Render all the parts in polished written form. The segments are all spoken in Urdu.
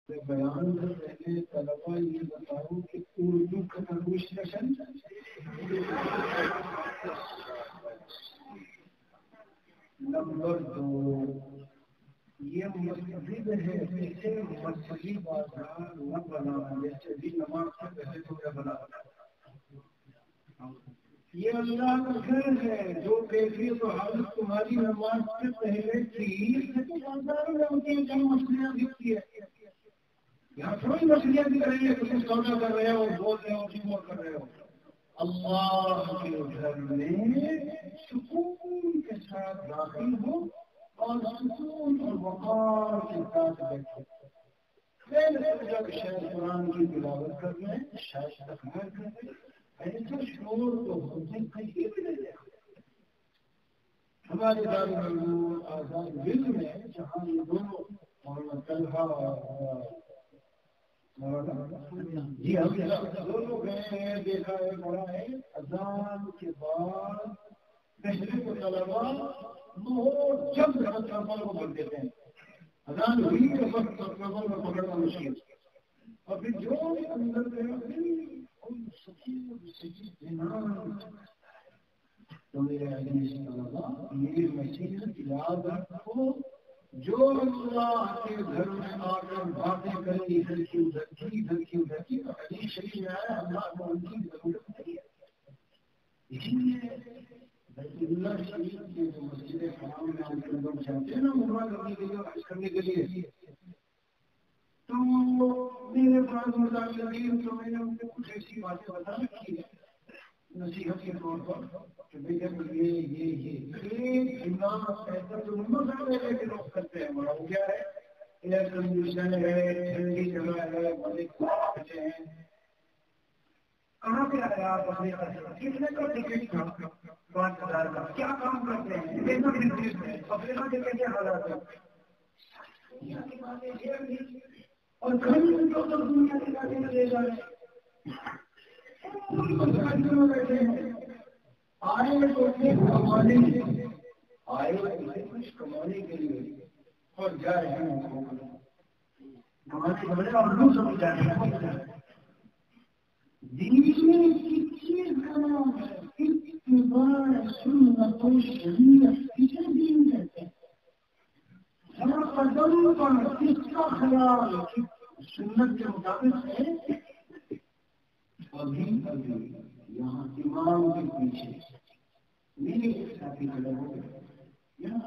بیان سے پہلے طلبا یہ بتاؤ کہ اردو کا ٹرانسلیشن نمبر 2 یہ مسجد ہے، اسے مسجدی بازار نہ بنانا، جیسے بھی نماز سے پہلے تو کیا بنا یہ اللہ کا گھر ہے، جو کیفیت و حالت تمہاری نماز سے پہلے تھی بازاروں میں ہوتی ہیں، جہاں مچھلیاں دکھتی ہے، یہاں تھوڑی مچھلیاں دکھ رہی ہے، تم سودا کر رہے ہو، بول رہے ہو، شمار کر رہے ہو۔ اللہ کے گھر میں سکون کے ساتھ داخل ہو اور سکون اور وقار کے ساتھ بیٹھو۔ پہلے جب شاید قرآن کی تلاوت کر رہے ہیں، شاید تکبیر کر رہے ہیں، ایسا شور تو ہوتے کہیں بھی نہیں ہے۔ ہمارے دارالعلوم آزاد ہند میں جہاں یہ دونوں مولانا طلحہ جی ہم دونوں گئے ہیں، دیکھا ہے، پڑھا ہے، اذان کے بعد پہلے کو طلبا بہت جلد طلبا کو بول دیتے ہیں، اذان ہوئی تو بس طلبا میں پکڑنا مشکل، اور پھر جو اندر گئے تو میرے یہ مسیحت یاد رکھو، جو اللہ کے گھر میں آ کر باتیں کریں ادھر کی ادھر کی ادھر کی ادھر کی، حدیث شریف میں آیا اللہ کو ان کی ضرورت نہیں ہے۔ اسی لیے بیت اللہ شریف کے جو مسجد حرام میں ہم لوگ جاتے ہیں نا عمرہ کرنے کے لیے اور حج کرنے کے لیے، تو میرے پاس متعلقین تو میں نے ان کو کچھ ایسی باتیں بتا رکھی ہے نصیحت کے طور پر کہ بھئی جب یہ جملہ ایسا تو نہیں ہوتا ہے کہ لوگ کرتے ہیں، بڑا ہو گیا ہے، ایئر کنڈیشن ہے، ٹھنڈی جگہ ہے، بڑے بچے ہیں، کہاں پہ آئے آپ اپنے کتنے کا ٹکٹ تھا؟ 5000 کا، کیا کام کرتے ہیں، کیسا بزنس ہے، افریقہ کے کیسے حالات ہیں، اور کہیں تو دنیا کے کاٹے میں لے جا رہے ہیں، بیٹھے ہیں، آئے تو کمانے کے لیے، آئے کچھ کمانے کے لیے اور جا رہے ہیں کمانے بڑے اور لوگ سمجھ جا رہے ہیں۔ دین میں کس کا نام ہے؟ اتباع سنت و شریعت، کسے دین کہتے ہیں؟ ہر قدم پر کس کا خیال سنت کے مطابق ہے؟ ابھی یہاں امام کے پیچھے میرے ساتھی کھڑے ہو گئے، یہاں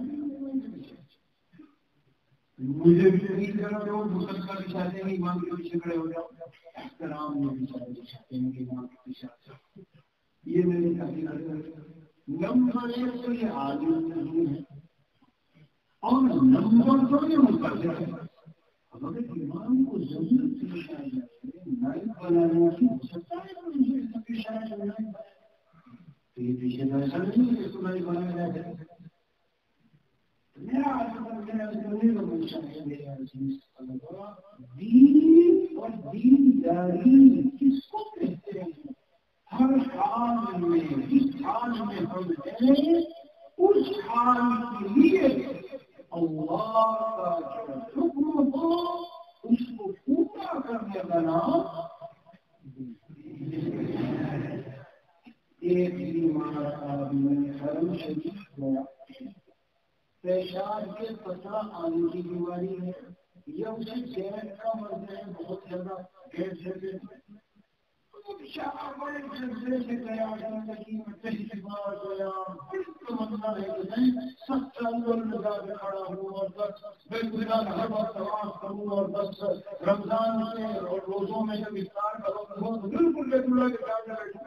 مجھے بھی نہیں کرنا جو مسل کا بھی چاہتے ہیں امام کے پیچھے کھڑے ہو جاؤ، احترام میں بھی چاہتے ہیں کہ امام کے پیچھے، یہ میرے ساتھی کھڑے ہو گئے۔ نمبر 1 تو یہ عالم نہیں ہے، اور نمبر 2 یہ مقرر ہے۔ اگر امام کو ضرورت پیش آ جائے نائب بنانے کی، ہو سکتا ہے کہ مجھے پیش آ جائے تو یہ پیچھے ایسا نہیں ہے اس کو نائب بنایا جائے۔ میرا دین اور دینداری کس کو کہتے ہیں؟ ہر حال میں جس حال میں ہم ہیں اس حال کے لیے اللہ کا جو حکم ہو اس کو پورا کرنے کا نام ایک بیمار آدمی حرم شریف گیا، پیشاب کے پتہ آنے کی بیماری ہے یا اسے گیس کا مرض ہے، بہت زیادہ گیس ہے، بڑے جذبے سے گیا، زندگی میں پہلی بار گیا، بالکل مسئلہ ہے کہ 70 لگا کے کھڑا ہوں اور بس بالکل ہر وقت طواف کروں اور بس رمضان سے اور روزوں میں جب افطار کا وقت ہو تو بالکل بیت اللہ کے سامنے بیٹھوں،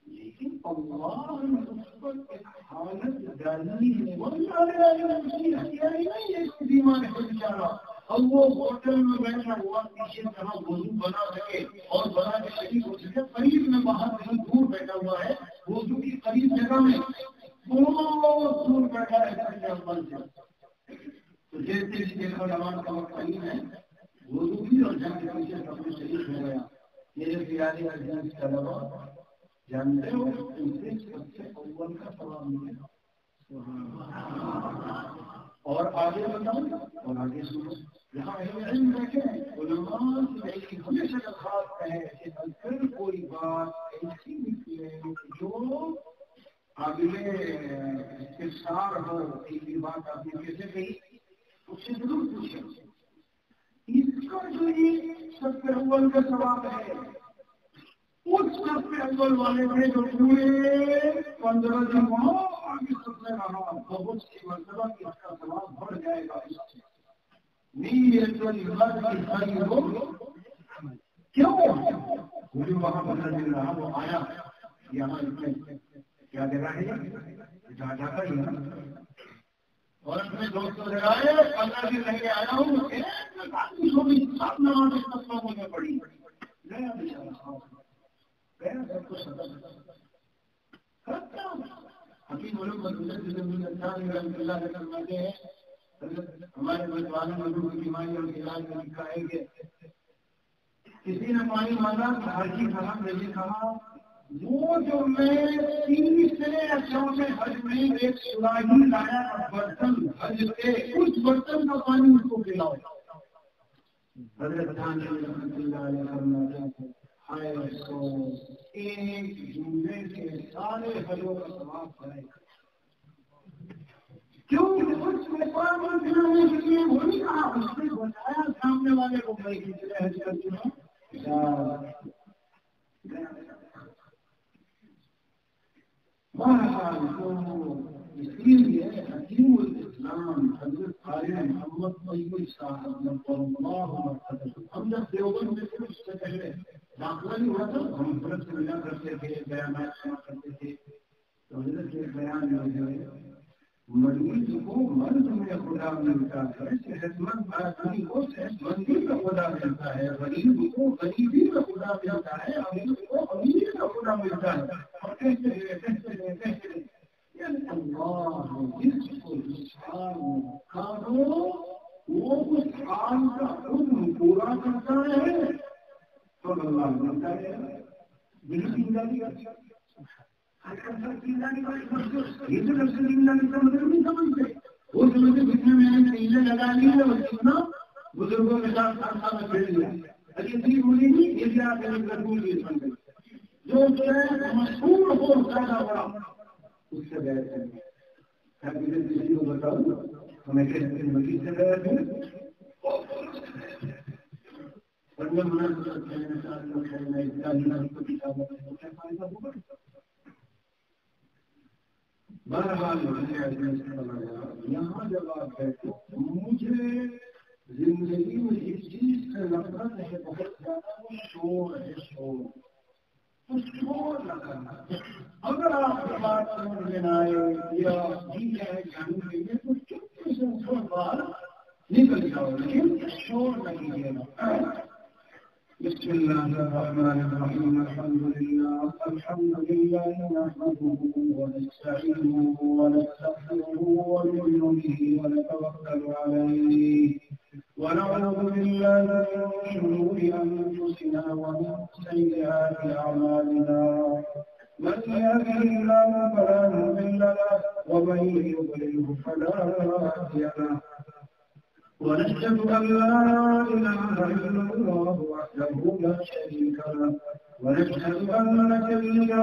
لیکن اللہ نے اس پر ایک حالت ڈالی ہے، بیمار ہے بیچارہ، اور وہ ہوٹل میں بیٹھا ہوا پیچھے طرح وضو بنا سکے اور بنا کے شریف ہو سکے، قریب میں باہر کہیں دور بیٹھا ہوا ہے، وضو کی قریب جگہ میں بہت دور بیٹھا ہے، تو جیسے دیکھا نماز کا وقت قریب ہے، وضو بھی اور جا کے پیچھے اپنے شریف ہو گیا۔ میرے پیارے عزیز طلبا، جانتے ہو ان سے سب سے اول کا سوال ملا اور آگے بتاؤں اور آگے سنو، یہاں علم بیٹھے ہیں ہمیشہ کا خاص ہے کہ اگر کوئی بات ایسی نکلے جو قابل استفسار ہو کہ یہ بات آپ نے کیسے کہی اس سے ضرور پوچھیں. اس کا جو یہ سب سے اول کا ثواب ہے اس سب سے اول والے میں جو پورے 15 دن ہو آگے سب نے رہا بہت سی مرتبہ کہ اس کا ثواب بڑھ جائے گا. اس سے کیوں مجھے وہاں پتہ چل رہا وہ آیا یہاں کیا جگہ ہے جہاں کا ہی اور اپنے دوستوں سے آئے 15 دن رہ کے آیا ہوں سب نمازوں میں پڑی ابھی بولو ہمارے مسلمانوں میں بیماری اور علاج میں لکھا ہے کہ کسی نے پانی مانگا تو ہر چیز کھانا پہلے کہا وہ جو میں 30 حج میں ایک سراہی لایا برتن حج کے اس برتن کا پانی اس کو پلاؤ. حضرت ایک جملے کے سارے حجوں کا ثواب کرے گا. کیوں اس میں پانی پلانے کے لیے وہ نہیں کہا اس نے بتایا سامنے والے کو میں کتنے حج کرتی ہوں. بہرحال تو اس لیے حکیم الاسلام حضرت عالم محمد طیب صاحب ہم جب دیوبند میں تھے اس سے پہلے داخلہ نہیں ہوا تھا ہم فرد سے ملا کرتے تھے بیانات سنا کرتے تھے تو حضرت کے بیان میں مریض کو مرض میں خدا ملتا ہے صحت مند آدمی کو صحت مندی کا خدا ملتا ہے غریب کو غریبی کا خدا ملتا ہے امیر کو امیری کا خدا ملتا ہے. اور کہتے اللہ جس کو اس حال میں رکھا ہو وہ اس حال کا حکم پورا کرتا ہے تو اللہ ملتا ہے. دل کی زندگی یہ تو لفظ زندگی کا مطلب نہیں سمجھتے. وہ سمجھتے جتنے میں نے نیلے لگا لی ہے اور جتنا بزرگوں کے ساتھ خاصا میں پھیل لیا اگر ٹھیک ہوئی نہیں یہ بھی آپ رسول بھی سمجھ گئے جو مشہور ہو زیادہ بڑا اس سے بیعت کریں. کسی کو بتاؤ ہمیں کہتے ہیں مزید سے بیعت کریں ورنہ مناسب کہنے ساتھ کہنا اتنا کو کتابوں میں کیا فائدہ ہوگا. بہرحال یہاں جب آپ بیٹھو مجھے زندگی میں اس چیز سے نفرت ہے بہت زیادہ وہ شور ہے شور تو شور نہ کرنا. اگر آپ کی بات سمجھ میں آئے یا جی ہے جاننے کے لیے تو چپکے سے تھوڑا بار نکل جاؤ لیکن شور نہیں دینا. بسم الله الرحمن الرحيم الحمد لله نحمده ونستعينه ونستغفره ونؤمن به ونتوكل عليه ونعوذ بالله من شرور أنفسنا ومن سيئات أعمالنا من يهده الله فلا مضل له ومن يضلل فلا هادي له ونشهد أن لا إله إلا الله وحده لا شريك له ونشهد أن سيدنا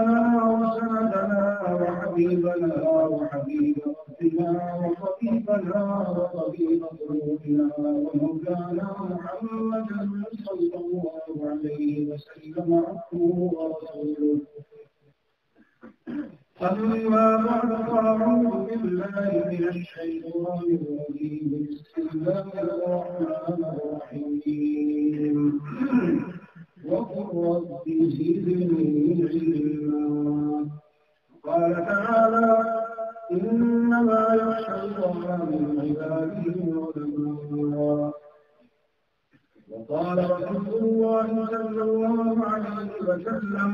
وسندنا وحبيبنا وحبيب ربنا وطبيبنا وطبيب قلوبنا ومولانا محمدا صلى الله عليه وسلم عبده ورسوله. أما بعد فأعوذ بالله من الشيطان الرجيم بسم الله الرحمن الرحيم وقل رب زدني علما. قال تعالى إنما يخشى الله من عباده العلماء. وقال رسول الله صلى الله عليه وسلم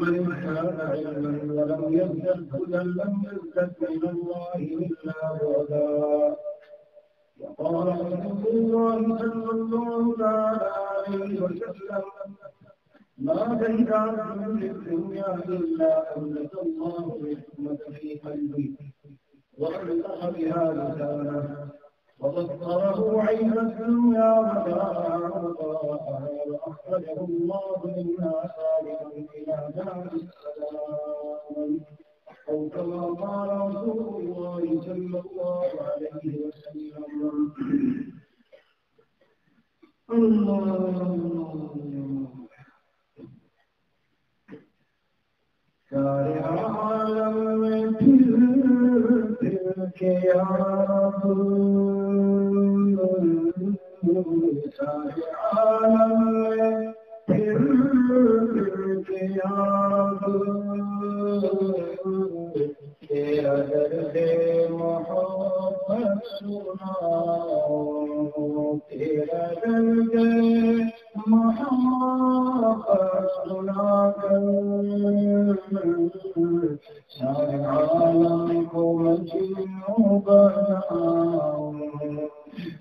من كان علما ولم يزدد هدى لم يزدد من الله إلا بعدا. وقال رسول الله صلى الله عليه وسلم ما بين عبد الدنيا إلا أولد الله الحكمة في قلبه وألقى بها لسانه وبصره عين الدنيا وجاء الله منا سالما إلى دار السلام أو كما قال رسول الله صلى الله عليه وسلم. سارے عالم میں پھر کے یاد، سارے عالم میں پھر کے یاد، تیرا درد محبت سناؤ، تیرا درد محبت سنا کر سارے عالم کو مجنوں بناؤ،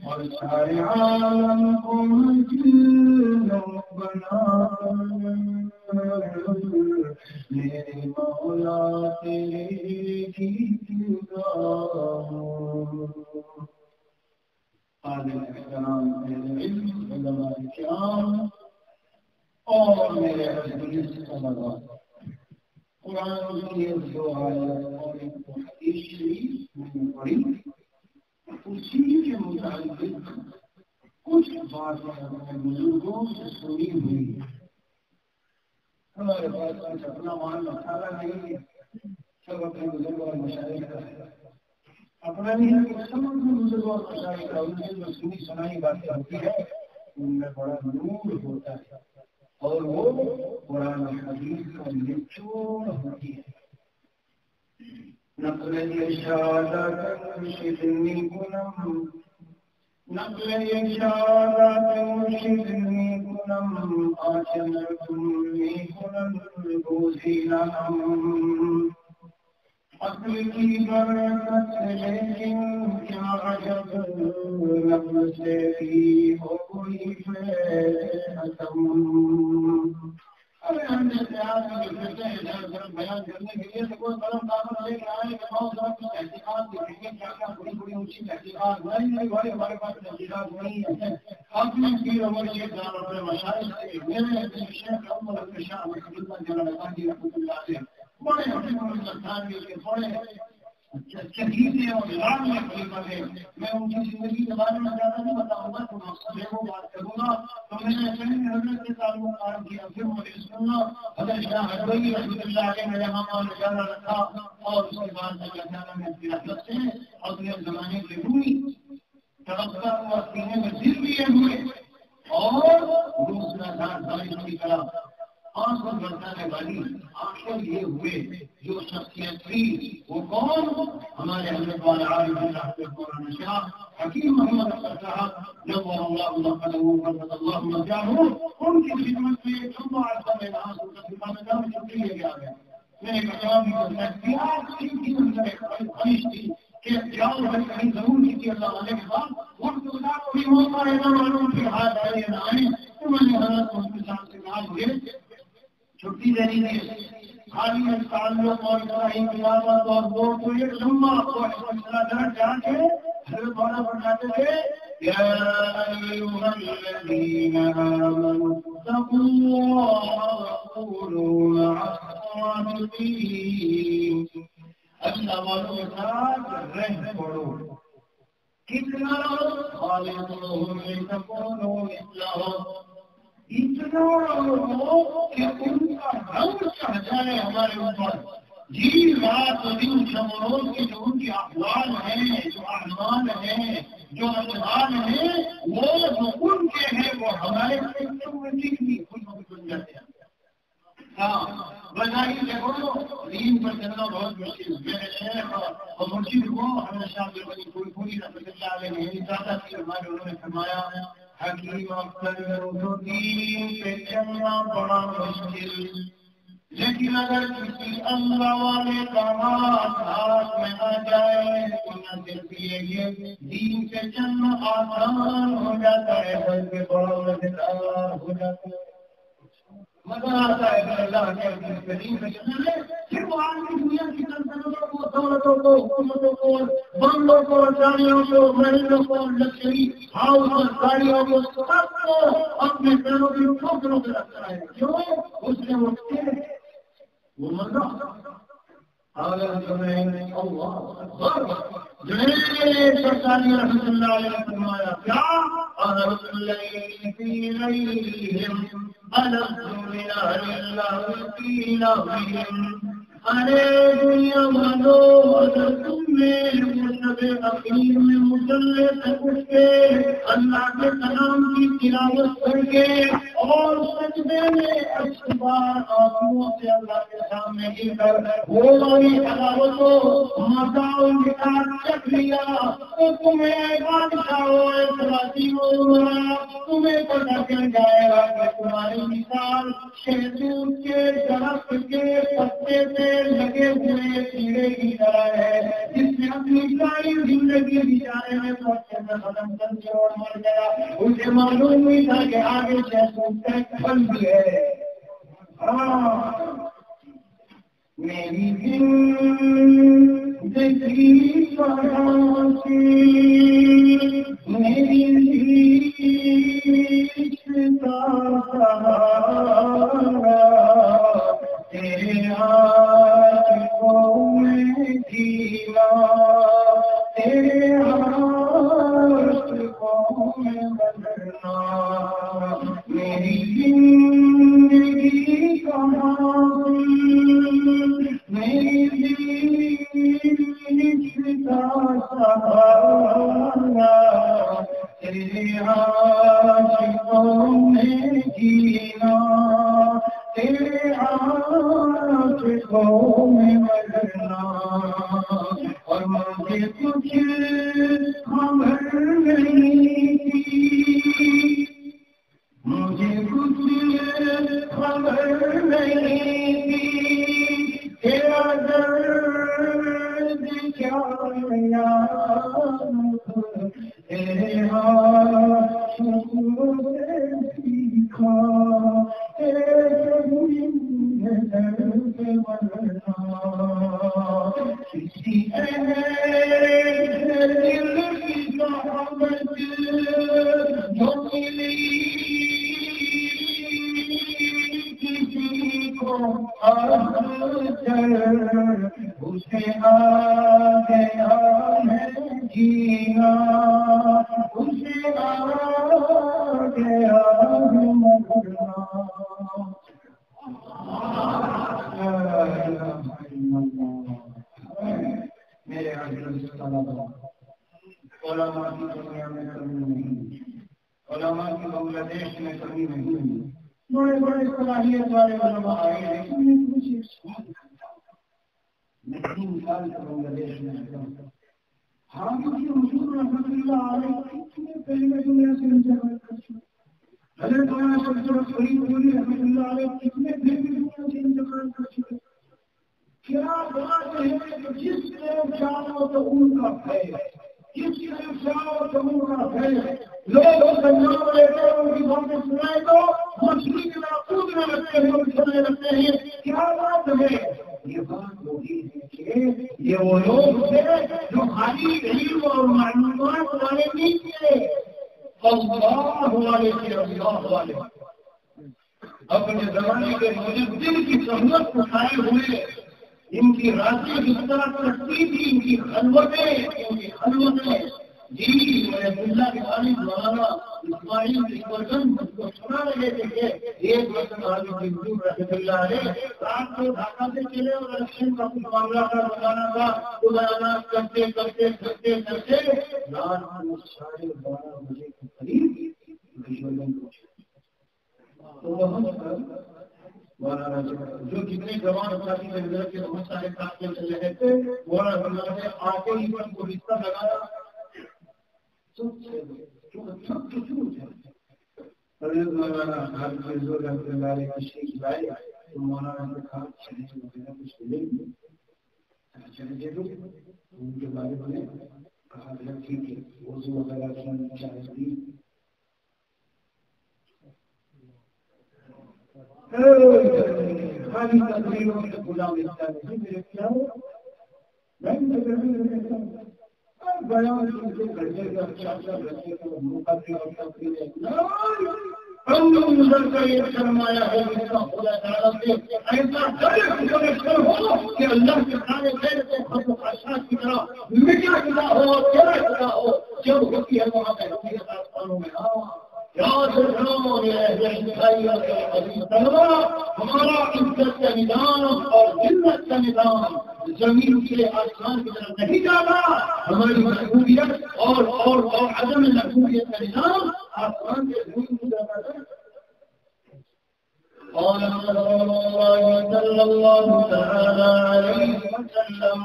اور سارے عالم کو مجنوں بناؤ، میرے مولا تیرے گیت گاؤ۔ عالم احترام علم علماء کرام اور میرے عزیز طلباء، قرآن کی جو آیت اور حدیث شریف میں نے پڑھی، اسی کے متعلق کچھ باتیں اپنے بزرگوں سے سنی ہوئی۔ ہمارے پاس کچھ اپنا مال مسالہ نہیں ہے، سب اپنے بزرگوں اور مشاہیر کا ہے، اپنا نہیں ہے کہ سب اپنے بزرگوں اور مشاہیر کا، ان سے جو سنی سنائی باتیں ہوتی ہے ان میں بڑا نور ہوتا ہے، اور وہ قرآن حدیث کا نچوڑ ہوتی ہے۔ نقل ارشادات مرشدنی کنم، نقل ارشادات مرشدنی کنم، آچمرتم می کنم گوزینم، عقل کی برکت لیکن کیا عجب، نقل سے بھی ہو کوئی ختم۔ ارے ہم جیسے آدمی کرتے ہیں بیان کرنے کے لیے تو کوئی قلم کاغذ لے کے آئے کہ بہت سارا کچھ تحقیقات دکھیں گے، کیا کیا بڑی بڑی اونچی تحقیقات، نہیں بھائی ہمارے پاس تحقیقات نہیں ہے۔ اپنے پیر عمر شیخ جان اپنے مشائخ سے، میرے شیخ عمر اپنے شاہ احمد اللہ جلال قادری رحمۃ اللہ علیہ بڑے حکیم الاسلام کے بڑے چہیدے اور لاڈلے خلیفہ تھے۔ میں ان کی زندگی کے بارے میں زیادہ نہیں بتاؤں گا، تو مقصد ہے وہ بات کروں گا۔ تو میں نے اپنے حضرت سے تعلق قائم کیا، پھر مجھے سننا حضرت شاہ حضوری رحمۃ اللہ علیہ نے یہاں نظارہ رکھا، اور اس کے بعد میں جانا میں اپنی حضرت سے اپنے زمانے کے روئی تڑپتا ہوا سینے میں دل لیے ہوئے، اور دوسرا دار بارش کی طرح آنکھوں برسانے والی آنکھیں لیے ہوئے جو شخصیت تھی، وہ کون؟ ہمارے حضرت والا عارف اللہ کے قرآن شاہ حکیم محمد اختر صاحب نور اللہ مقدمہ ورحمۃ اللہ مجاہ، ان کی خدمت میں ایک چھوٹا عرصہ میں وہاں سے چھٹی لے کے آ گیا۔ میں نے کہا کی اندر ایک خواہش تھی کہ جاؤ بھائی کہیں ضرور کسی اللہ والے کے بعد وقت گزار کوئی موقع رہنا معلوم کہ ہاتھ آئے نہ آئے، تو میں نے حضرت کو کے ساتھ سے کہا مجھے چھٹی دینی ہے، خالی تعلق اور اسلامی قیادت اور وہ تو ایک لمبا فیصلہ درج جا کے حضرت والا فرماتے تھے یا ایھا الذین آمنوا اتقوا اللہ وقولوا مع الصادقین، اللہ والوں کے ساتھ رہ پڑو، کتنا خالقهم لتكونوا مثلهم، اتنا ہو کہ ان کا رنگ چڑھ جائے ہمارے اوپر، جی رات دن شب روز کے جو ان کے احوال ہیں، جو اعمال ہیں، جو اقدار ہیں، وہ جو ان کے ہیں وہ ہمارے بھی کچھ بن جاتے ہیں۔ ہاں بظاہر دیکھو دین پر چلنا بہت مشکل، میرے شیخ اور مرشد کو ہمیشہ پوری رحمۃ اللہ علیہ نے یہی چاہتا تھی، ہمارے انہوں نے فرمایا حکیم اختر دین پہ چلنا بڑا مشکل، لیکن اگر کسی اللہ والے کا ہاتھ میں آ جائے تو نہ صرف یہ دین پہ چلنا آسان ہو جاتا ہے بلکہ بڑا مزیدار ہو جاتا ہے۔ مزہ آتا ہے کہ اللہ کے کریم سے چلنے میں، پھر وہ آدمی دنیا کی سلطنتوں کو، دولتوں کو، حکومتوں کو، بنگلوں کو، گاڑیوں کو، محلوں کو، لگژری ہاؤس اور گاڑیوں کو، سب کو اپنے پیروں کی ٹھوکروں پہ رکھتا ہے. کیوں؟ اس نے وہ مزہ سرکاری رحمت اللہ علیہ فرمایا کیا ارے دنیا والو اگر تم نے عقیم میں مسلح سے اٹھ کے اللہ کے کلام کی تلاوت کر کے اور سجدے میں اکبر آنکھوں سے اللہ کے سامنے گر کر وہ والی عدالت کو مزاؤ نکال چک لیا تو تمہیں بادشاہ تمہیں پتا چل جائے گا کہ تمہاری مثال شہتوت کے درخت کے پتے سے لگے ہوئے کیڑے کی طرح ہے جس نے اپنی ساری زندگی بیچارے میں پتے میں ختم کر دیا اور مر گیا. اسے معلوم نہیں تھا کہ آگے شہتوت کا ایک پھل بھی ہے. میری زندگی میری تیرے آنکھوں میں جینا تیرے آنکھوں میں بدلنا میری زندگی کا تیرے آنکھوں میں جینا تیرے آنکھوں میں مرنا اور مجھے کچھ خبر نہیں تھی مجھے کچھ خبر نہیں تھی تیرا درد کیا تیرے آنکھوں سے سیکھا کسی دل کی محبت جو ملی کسی کو اسے آ گیا ہے جینا اسے آ گیا ہے مرنا. میرے علماء کی دنیا میں کمی نہیں علماء کی بنگلہ دیش میں کمی نہیں بڑے بڑے صلاحیت والے علماء آئے لیکن میں 3 سال سے بنگلہ دیش میں رہتا ہوں. حافظ حضور رحمۃ اللہ علیہ کتنے پہلے دنیا سے انتقال کر چکے. حضرت مولانا شمس فرید پوری رحمۃ اللہ علیہ کتنے پہلے دنیا سے انتقال کر چکے. کیا بات ہے کہ جس طرف جاؤ تو ان کا ہے جس طرف جاؤ تو ان کا ہے. لوگ سنجاب لیتے ہیں ان کی باتیں سنائے تو مچھلی کے نام کودنے لگتے ہیں اور چلنے لگتے ہیں. کیا بات ہے؟ یہ بات ہوگی کہ یہ وہ لوگ تھے جو خالی علم اور معلومات والے نہیں تھے. اللہ والے اپنے زمانے کے مجدد کی سہولت اٹھائے ہوئے ان کی راتیں جس طرح کرتی تھی ان کی خلوتیں جی میں اللہ کے خالد مولانا اسماعیل اسمرجن کو سنا رہے تھے کہ ایک مرتبہ حضرت حضور رحمۃ اللہ علیہ رات کو ڈھاکہ سے چلے اور الیکشن کا کچھ معاملہ کا بتانا تھا تو بیانات کرتے رات کو 12:30 بجے کے قریب تو وہاں پر مولانا جو جتنے جوان ساتھی حضرت کے بہت سارے ساتھی چلے گئے تھے مولانا نے آتے ہی پر کو رشتہ لگایا مولانا تشریف لائے تو مولانا نے کہا چلے وغیرہ کچھ ملے گی چلے دے دو ان کے بارے میں کہا ٹھیک ہے وضو وغیرہ چاہیے خالی تقریروں سے کھلا ملتا ہے میرے کیا ہو میں بیان سے گھٹے کا اچھا رکھے تو موقع پہ اور تقریر یہ فرمایا ہے جس کا خدا تعالیٰ سے ایسا ہو کہ اللہ کے سارے خیر کو خود خاشا کی طرح مٹا چکا ہو تیرا چکا ہو جب ہوتی ہے وہاں پہ ہوتی ہے آسمانوں میں یاد رکھو ہمارا عزت کا نظام اور جنت کا نظام زمین سے آسمان کی طرف نہیں جاتا ہماری محبوبیت اور عدم محبوبیت کا نظام آسمان سے دور جاتا ہے قال رسول الله صلى الله تعالى عليه وسلم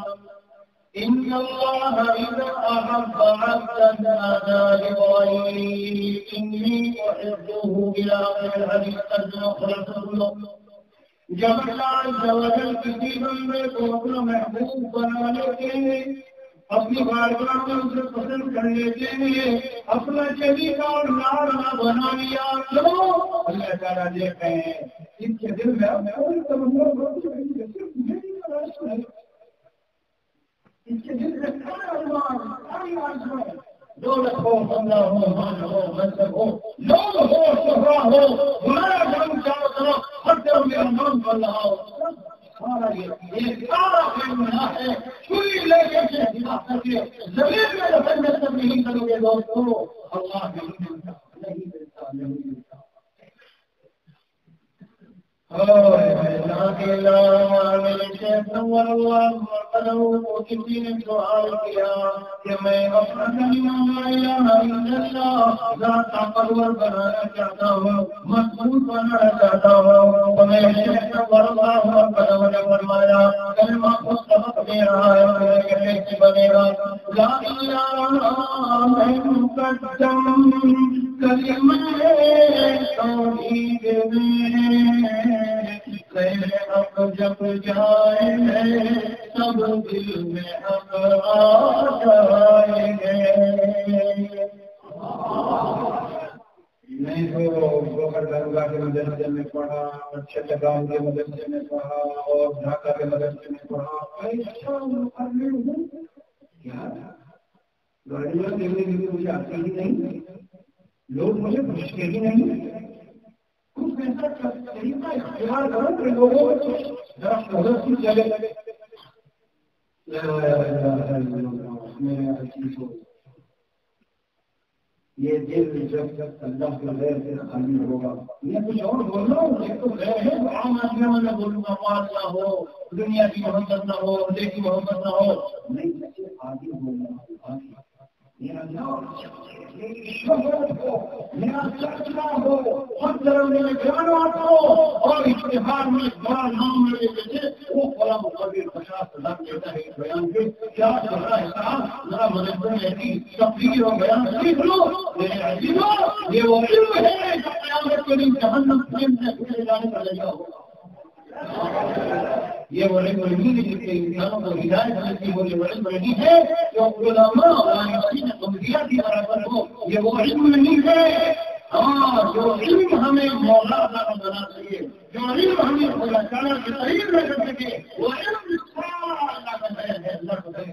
إن الله إذا أحب عبدا نادى لغيره إني أحبه إلى آخر الحديث ترجمة خلاصة جب اللہ عز و جل کسی بندے کو اپنا محبوب بنا لیتے ہیں اپنی بارگاہ میں اسے پسند کر لیتے ہیں اپنا شریک اور لاڈلا بنا لیا تو اللہ تعالیٰ دیکھتے ہیں ان کے دل میں ان کے دل میں دولت ہو بندہ ہو مان ہو منصب ہو لوگ ہو شہرا ہو ہمارا جان چاروں طرف ہر طرف میرا نام بن رہا ہو سارا یہ سارا فیمنا ہے چوری لے کے زمین میں جب تک نہیں کرو گے دوستو اللہ نہیں ملتا نہیں ملتا کسی نے سوال کیا کہ میں اپنا کلمہ لا الہ الا اللہ ذات پرور بنانا چاہتا ہوں مضبوط بنانا چاہتا ہوں تو میں شیخ اللہ اکبر نے فرمایا کلمہ کو سبق دے رہا ہے کہ کیسے بنے گا لا الہ مقدم کلمہ توحید میں حق جب جائے سب دل میں حق آ جائے گے نہیں تو گوکر درگاہ کے مدرسے میں پڑھا اچھے لگاؤں کے مدرسے میں پڑھا اور ڈھاکہ کے مدرسے میں پڑھا کیا گاڑیاں دینے کے لیے مجھے آتی ہی نہیں لوگ مجھے پوچھتے ہی نہیں کچھ ایسا طریقہ اختیار کرو کہ لوگوں کو ذرا مدرسے چلے لگے یہ دل جب تک اللہ کے غیر سے خالی ہوگا میں کچھ اور بول رہا ہوں یہ تو غیر ہے عام آدمیوں میں بولوں گا پاس نہ ہو دنیا کی محبت نہ ہو دیش کی محبت نہ ہو نہیں آدھی بولنا میرا میرا چرچنا ہو ہر طرح میرے جانوات ہو اور اشتہار میں بڑا نام میرے پیچھے وہ بڑا مقابل 50,000 لیتا ہے بیان کے کیا چل رہا ہے صاحب ذرا مدد میں ایسی تفریح اور بیان سیکھ لو میرے عزیزوں یہ وہ علم ہے جو قیامت کے دن جہنم پریم سے پھیلے جانے کا ذریعہ ہوگا یہ وہ علم نہیں جس کے انسانوں کو ہدایت ملتی ہو یہ وہ علم نہیں ہے جو علماء اور کی برابر ہو یہ وہ علم نہیں ہے ہاں جو علم ہمیں مولا بنا سکے جو علم ہمیں خدا تعالیٰ کے قریب میں کر سکے وہ علم اللہ کا خیر ہے اللہ کو خیر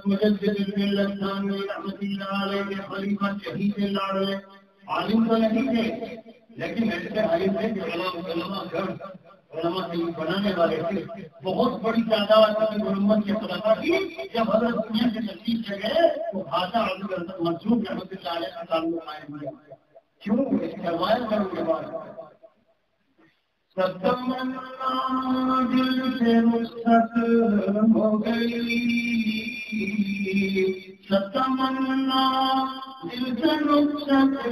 مجدد الملت ثانوی رحمۃ اللہ علیہ کے خلیفہ شہید لاڑے عالم تو نہیں تھے لیکن ایسے عالم تھے کہ علماء سے بنانے والے تھے بہت بڑی تعداد کی علمت کے خلاف کی جب حضرت دنیا سے تشریف لے گئے تو خاصا منصوب رحمۃ اللہ علیہ کا تعلق قائم ہوا کیوں اس کے روایت کروں کے بعد ستمنا دل سے رخصت ہو گئی ستمنا دل سے رخصت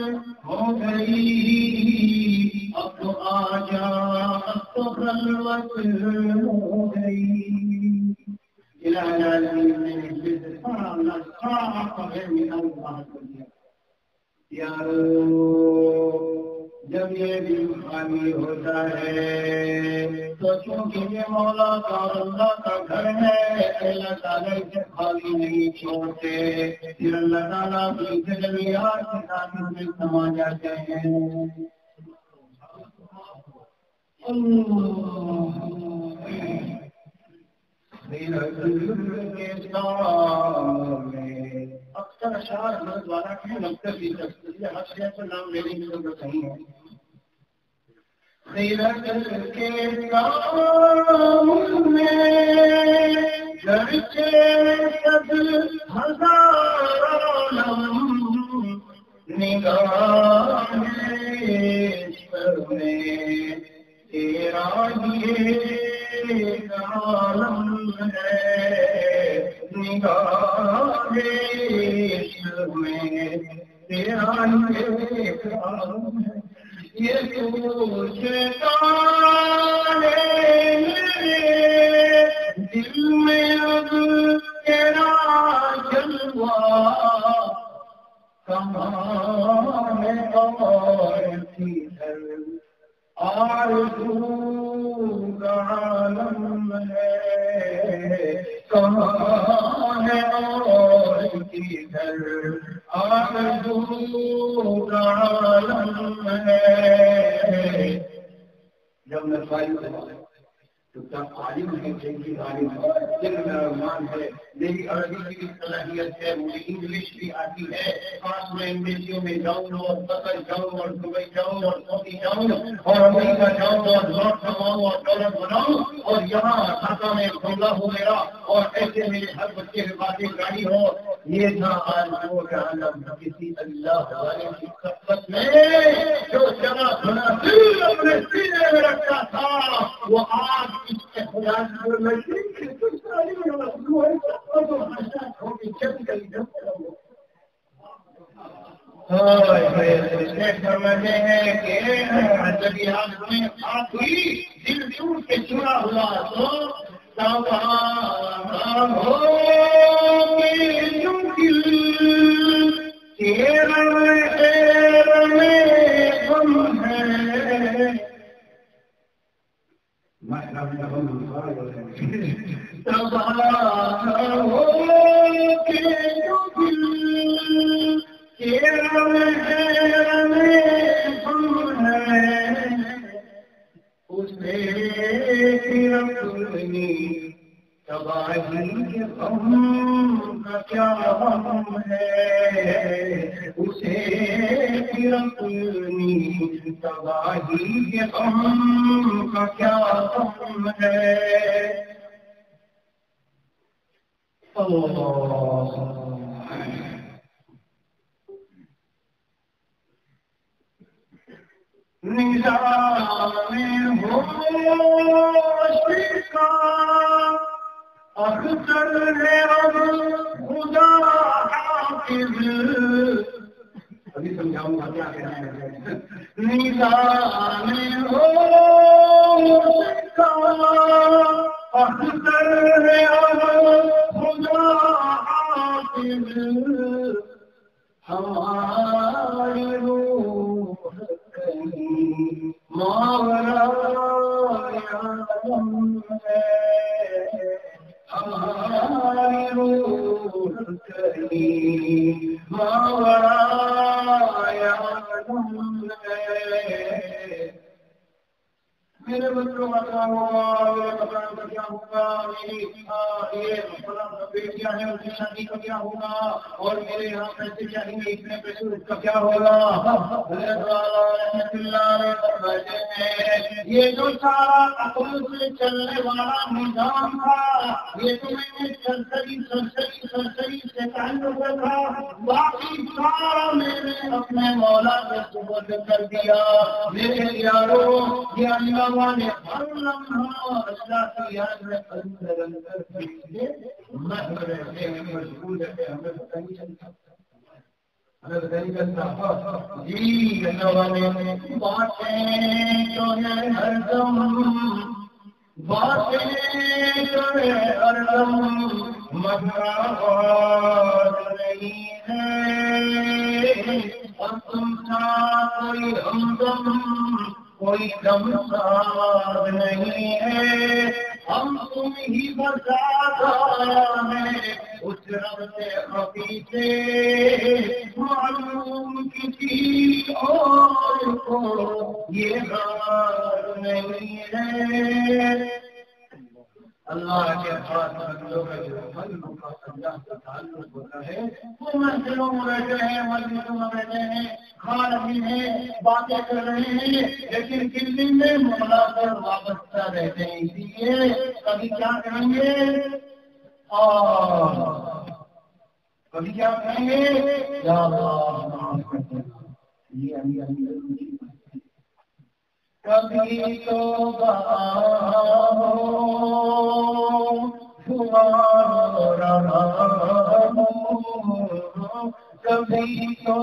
ہو گئی اب تو آجا اب تو خلوت ہو گئی الہ العالمین نے اس سے سارا اللہ غیر من اللہ کر دیا یارو جب یہ دل خالی ہوتا ہے تو چونکہ یہ مولا کا اور اللہ کا گھر ہے، اللہ تعالیٰ اسے خالی نہیں چھوڑتے، پھر اللہ تعالیٰ کی تجلیات کے ساتھ میں سما جاتے ہیں۔ اکثر اشعار حضرت والا کے مقصد بھی ہر شہر کا نام لینے کی ضرورت نہیں ہے۔ خیرت کے کام میں گرچہ صد ہزار عالم نگاہ عشق میں تیرا یہ عالم ہے، نگاہ عشق میں تیرا یہ عالم ہے۔ یہ سوچتا ہے دل میں اب تیرا جلوہ کہاں ہے اور کدھر آرزو کا عالم ہے، کہاں ہے اور کدھر آرزو کا عالم ہے۔ جب میں فائل تو کیا عالم ہے، جنگی عالم ہے، دل میں ارمان ہے، میری عربی کی بھی صلاحیت ہے، مجھے انگلش بھی آتی ہے، پاس میں انگلشیوں میں جاؤں اور قطر جاؤں اور دبئی جاؤں اور سعودی جاؤں اور امریکہ جاؤں اور لاٹ کماؤں اور ڈالر بناؤں اور یہاں ڈھاکہ میں بنگلہ ہو میرا اور ایسے میرے ہر بچے کے پاس ایک گاڑی ہو۔ یہ تھا آرزو کا عالم کسی اللہ والے کی خدمت میں جو جگہ بنا دل اپنے سینے میں رکھتا تھا، وہ آج اس کے خدا سمجھے ہیں کہ جب یاد میں خاص ہوئی دل ٹوٹ کے چورا ہوا تو تباہی کے غم کا کیا غم ہے، اسے پھر اپنی تباہی کے غم کا کیا غم ہے۔ نظام ہوش کا اختر ہے اب خدا حافظ، ابھی سمجھاؤں گا کیا کہنا ہے۔ نظام ہوش کا اختر ہے اب خدا حافظ، ہماری روح کہیں ماورا عالم ہے، ہماری روح کہیں ماورا عالم ہے۔ میرے بچوں کا کیا ہوگا، میرے بچوں کا کیا ہوگا، میری یہ بیٹیاں ہیں ان کی شادی کا کیا ہوگا، اور میرے یہاں پیسے چاہیں گے اتنے پیسے اس کا کیا ہوگا۔ یہ جو سارا عقل سے چلنے والا نظام تھا، یہ تو میں نے سرسری سے تعلق تھا، باقی سارا میں نے اپنے مولا سے سپرد کر دیا۔ میرے یاروں، یہ اللہ نے ہر لمحہ اللہ کی یاد میں اندر مشغول ہے، ہمیں پتہ نہیں چلتا، ہمیں پتہ نہیں چلتا۔ جی اللہ والے باتیں جو ہے ہر دم، باتیں جو ہے ہر دم مگر نہیں ہے، اور تم سا کوئی ہمدم کوئی دم ساز نہیں ہے، ہم تم ہی بتا ہے اس رب سے خفی سے معلوم کسی اور کو یہ حال نہیں ہے۔ اللہ کے پاس بندوں کا جو قلب کا اللہ کا تعلق ہوتا ہے، وہ منزلوں میں بیٹھے ہیں، مسجدوں میں بیٹھے ہیں، کھا رہے ہیں، باتیں کر رہے ہیں، لیکن کن دن میں مولا پر وابستہ رہتے ہیں۔ اسی لیے کبھی کیا کریں گے اور کبھی کیا کریں گے، یا اللہ معاف کر دینا، یہ علی کبھی تو ہو تمہارا کبھی تو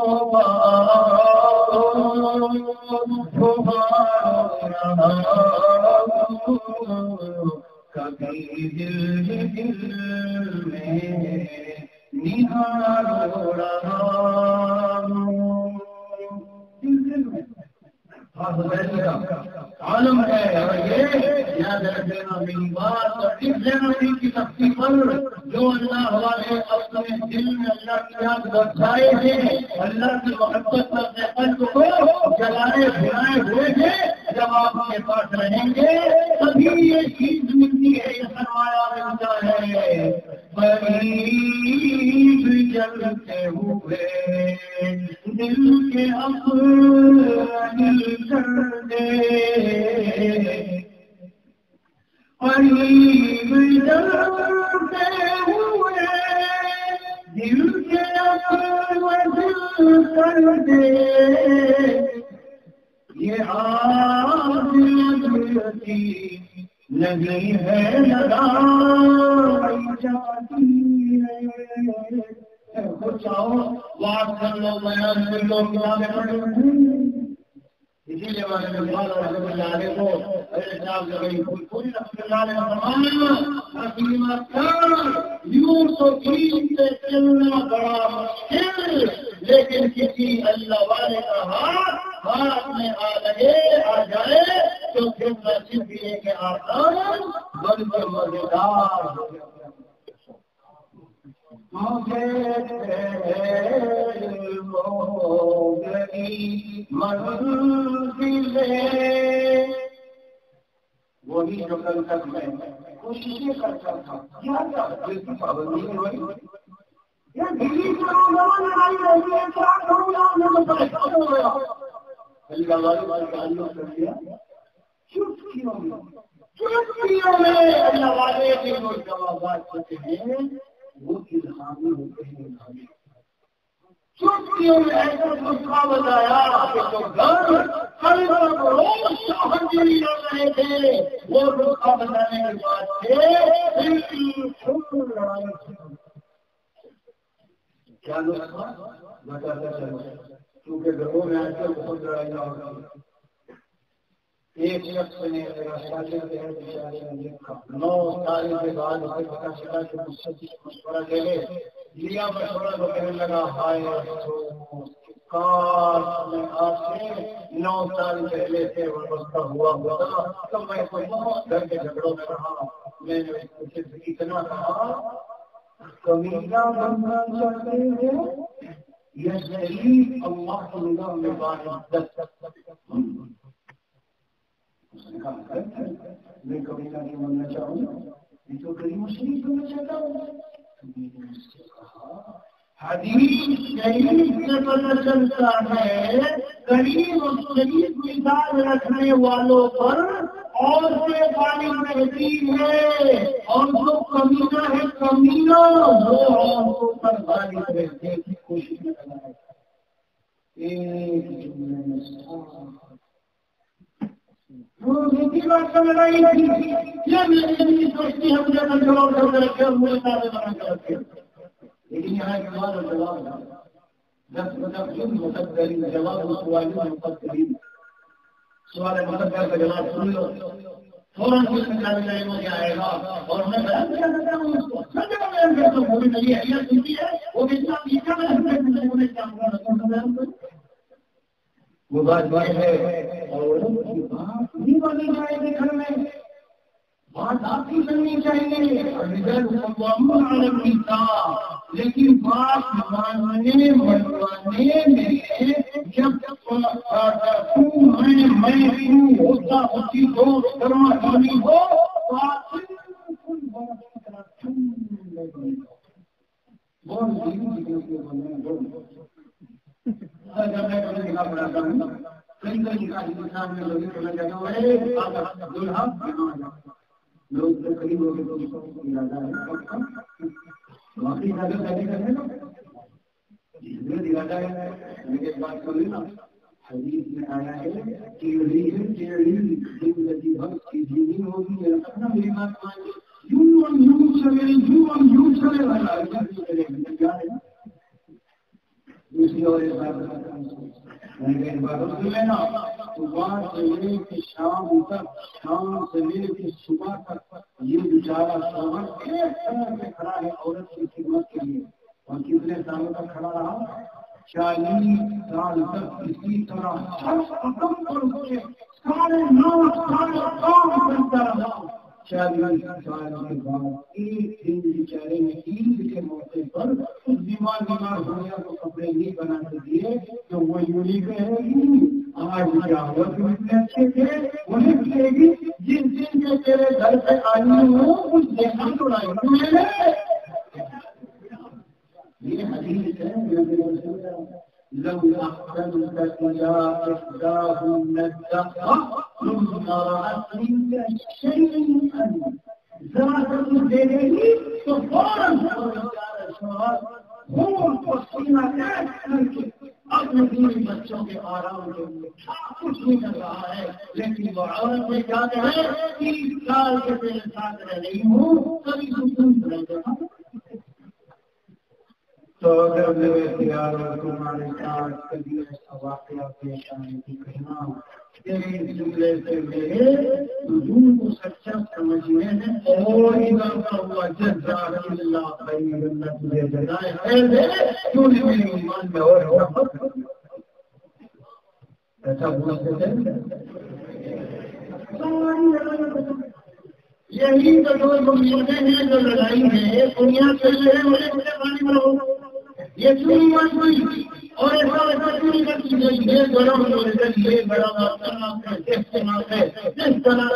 کبھی دل میں نہارو رہا عالم ہے، اور یہ یاد رکھ لینا میری بات، اور اس زندگی کی تختی پر جو اللہ والے اپنے دل میں اللہ کی یاد برسائے ہیں، اللہ کی محبت میں اپنے قلب کو جلائے بھلائے ہوئے ہیں، جب آپ کے پاس رہیں گے تبھی یہ چیز ملتی ہے، یہ سرمایہ ملتا ہے۔ قریب جلتے ہوئے دل کے اپنے کر دے، قریب جلتے ہوئے دل کے اپنے کر دے، یہ آگ لگتی نہیں ہے لگائی جاتی ہے۔ کچھ آؤ بات کر لو، بیان کر لو، کتابیں پڑھ لو، اسی لیے میں نے رحمۃ اللہ علیہ کو پوری رحمۃ اللہ علیہ یوں تو دین سے چلنا بڑا مشکل، لیکن کسی اللہ والے کا ہاتھ میں آ جائے تو پھر نصیب یہ کہ آسان بلکہ مزیدار ہو جائے۔ مجھے منزل وہی جو کل تک میں کوششیں کرتا تھا، کیا دل کی پابندی نہیں ہوئی، یا دلی سے اللہ والے تعلق کر دیا، چٹکیوں میں اللہ والے کے جو جوابات ہوتے ہیں وہ الہامی ہوتے ہیں۔ چٹکیوں میں ایسا نسخہ بتایا کہ جو گھر کل روز شاہجی لڑ رہے تھے، وہ نسخہ بتانے کے بعد سے بالکل لڑائی کیا نسخہ بتاتا چلو، کیونکہ گھروں میں آج کل بہت لڑائیاں ہو رہی ہیں۔ ایک شخص نے میرا شاگرد ہے، بیچارے نے لکھا 9 سال کے بعد اسے پتا چلا کہ مجھ سے مشورہ لے لیا، مشورہ تو کہنے لگا ہائے افسوس، کاش میں آپ سے 9 سال پہلے سے وابستہ ہوا ہوتا تو میں کوئی بہت گھر کے جھگڑوں میں رہا، میں نے اسے اتنا کہا کمینا بننا چاہتے ہیں یہ شریف اللہ کی نگاہ میں باعزت، میں کمینا نہیں بننا چاہوں، میں تو کریم شریف بننا چاہتا ہوں۔ حدیث شریف سے پتہ چلتا ہے کریم شریف مثال رکھنے والوں پر اور سے غالب تہذیب ہے، اور جو کمینہ ہے کمینہ وہ عورتوں پر غالب رہنے کی کوشش کرنا ہے۔ ایک جملے میں بات کر لڑائی تھی، یہ میری سوچتی ہے مجھے کنٹرول کر کے رکھے اور مجھے تازے بنا کے رکھے، لیکن یہاں ایک سوال اور جواب ہے، 10 متقدرین جواب سوال مقدرین، سوال مقدر کا جواب سن لو، فوراً کچھ نکالنے مجھے آئے گا، اور میں بیان کرتا ہوں اس کو سب جگہ بیان کرتا ہوں، وہ بھی نہیں ہے وہ بھی اتنا پیچھا میں بیان کروں۔ وہ بات ہے اور بات نہیں بنی جائے گی گھر میں، بات آپ کی سننی چاہیے، لیکن بات ماننے منوانے میں جب میں ہوتا ہوتی دو کرنا چاہیے ہو لوگ قریب ہو کے ارادہ ہے واقعی ارادہ ہے میرے بات کریں نا حدیث میں آیا ہے کہ ہوگی اپنا میری بات مان یوں چلے والا دوسری اور لینا تو وہاں سے لے کے شام تک، شام سے لے کے صبح تک یہ بیچارہ شوہر ایک طرح سے کھڑا ہے عورت کی خدمت کے لیے، اور کتنے سالوں تک کھڑا رہا؟ 40 سال تک اسی طرح ختم کر کے 9.5 سال کام کرتا رہا۔ 40 سال کے بعد ایک دن بیچارے نے عید کے موقع پر بیمار ہو گیا تو کپڑے نہیں بنا کے دیے تو وہ یوں نہیں کہے گی آج کیا ہوا تم اتنے اچھے تھے، وہی کہے گی جس دن کے تیرے گھر پہ آئی ہوں اس دیکھا توڑائی یہ حدیث ہے لو أحسنت إلى إحداهن الدهر ثم رأت منك شيئا ذات الدليل فورا اپنے بیوی بچوں کے آرام کے لیے کچھ نہیں کر رہا ہے، لیکن وہ عورت میں کہتے ہیں 30 سال کے تیرے ساتھ رہ رہی ہوں کبھی سکون رہ جاتا تو اگر میرے پیار اور تمہارے ساتھ کبھی ایسا واقعہ پیش آنے کی کہنا تیرے جملے سے میرے وجود کو سچا سمجھنے میں اور اضافہ ہوا جزاک اللہ خیر، اللہ تجھے جزائے خیر دے کیوں نے میرے ایمان میں اور ایسا بولتے تھے۔ یہی تو دو ملتے ہیں جو لڑائی ہے دنیا سے مجھے پانی میں ہو یہ چوری مت ہوئی اور ایسا چوری کرتی گئی یہ گرم یہ گرم استعمال ہے جس طرح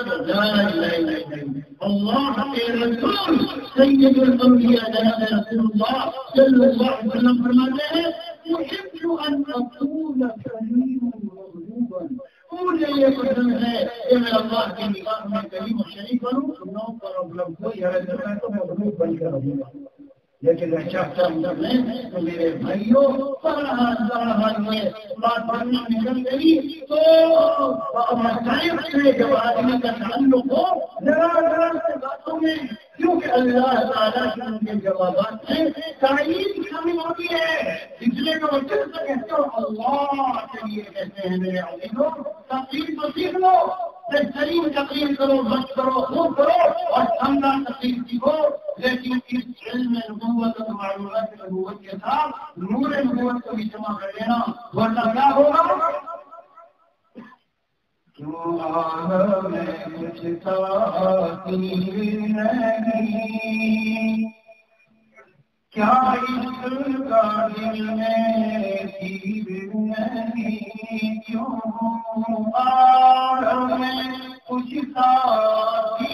اللہ کے رسول سید الانبیاء جناب رسول اللہ صلی اللہ علیہ وسلم فرماتے ہیں يحب ان اكون كريما مغلوبا، مجھے یہ پسند ہے کہ میں اللہ کے نگاہ میں کریم و شریف بنوں، نو پرابلم کوئی حرج نہیں ہے تو میں مغلوب بن کر رہوں گا، لیکن میں چاہتا ہوں تو میرے بھائیوں بہرحال میں بات بننا نکل گئی تو مسائل سے جب آدمی کا تعلق ہو ذرا سے باتوں میں کیونکہ اللہ تعالیٰ کے ان کے جوابات میں تعلیم شامل ہوتی ہے، اس لیے کہ وہ چل سکے تو اللہ کے لیے کہتے ہیں میرے عزیزوں تقریر تو سیکھ لو، بہترین تقریر کرو، مت کرو، خوب کرو اور شاندار تقریر سیکھو، لیکن اس علم نبوت اور معلومات نبوت کے ساتھ نور نبوت کو بھی جمع کر لینا، ورنہ کیا ہوگا؟ کیوں میں کچھ ساتھی نہیں، کیا عشق کا دل میں تیر نہیں، کیوں میں کچھ ساتھی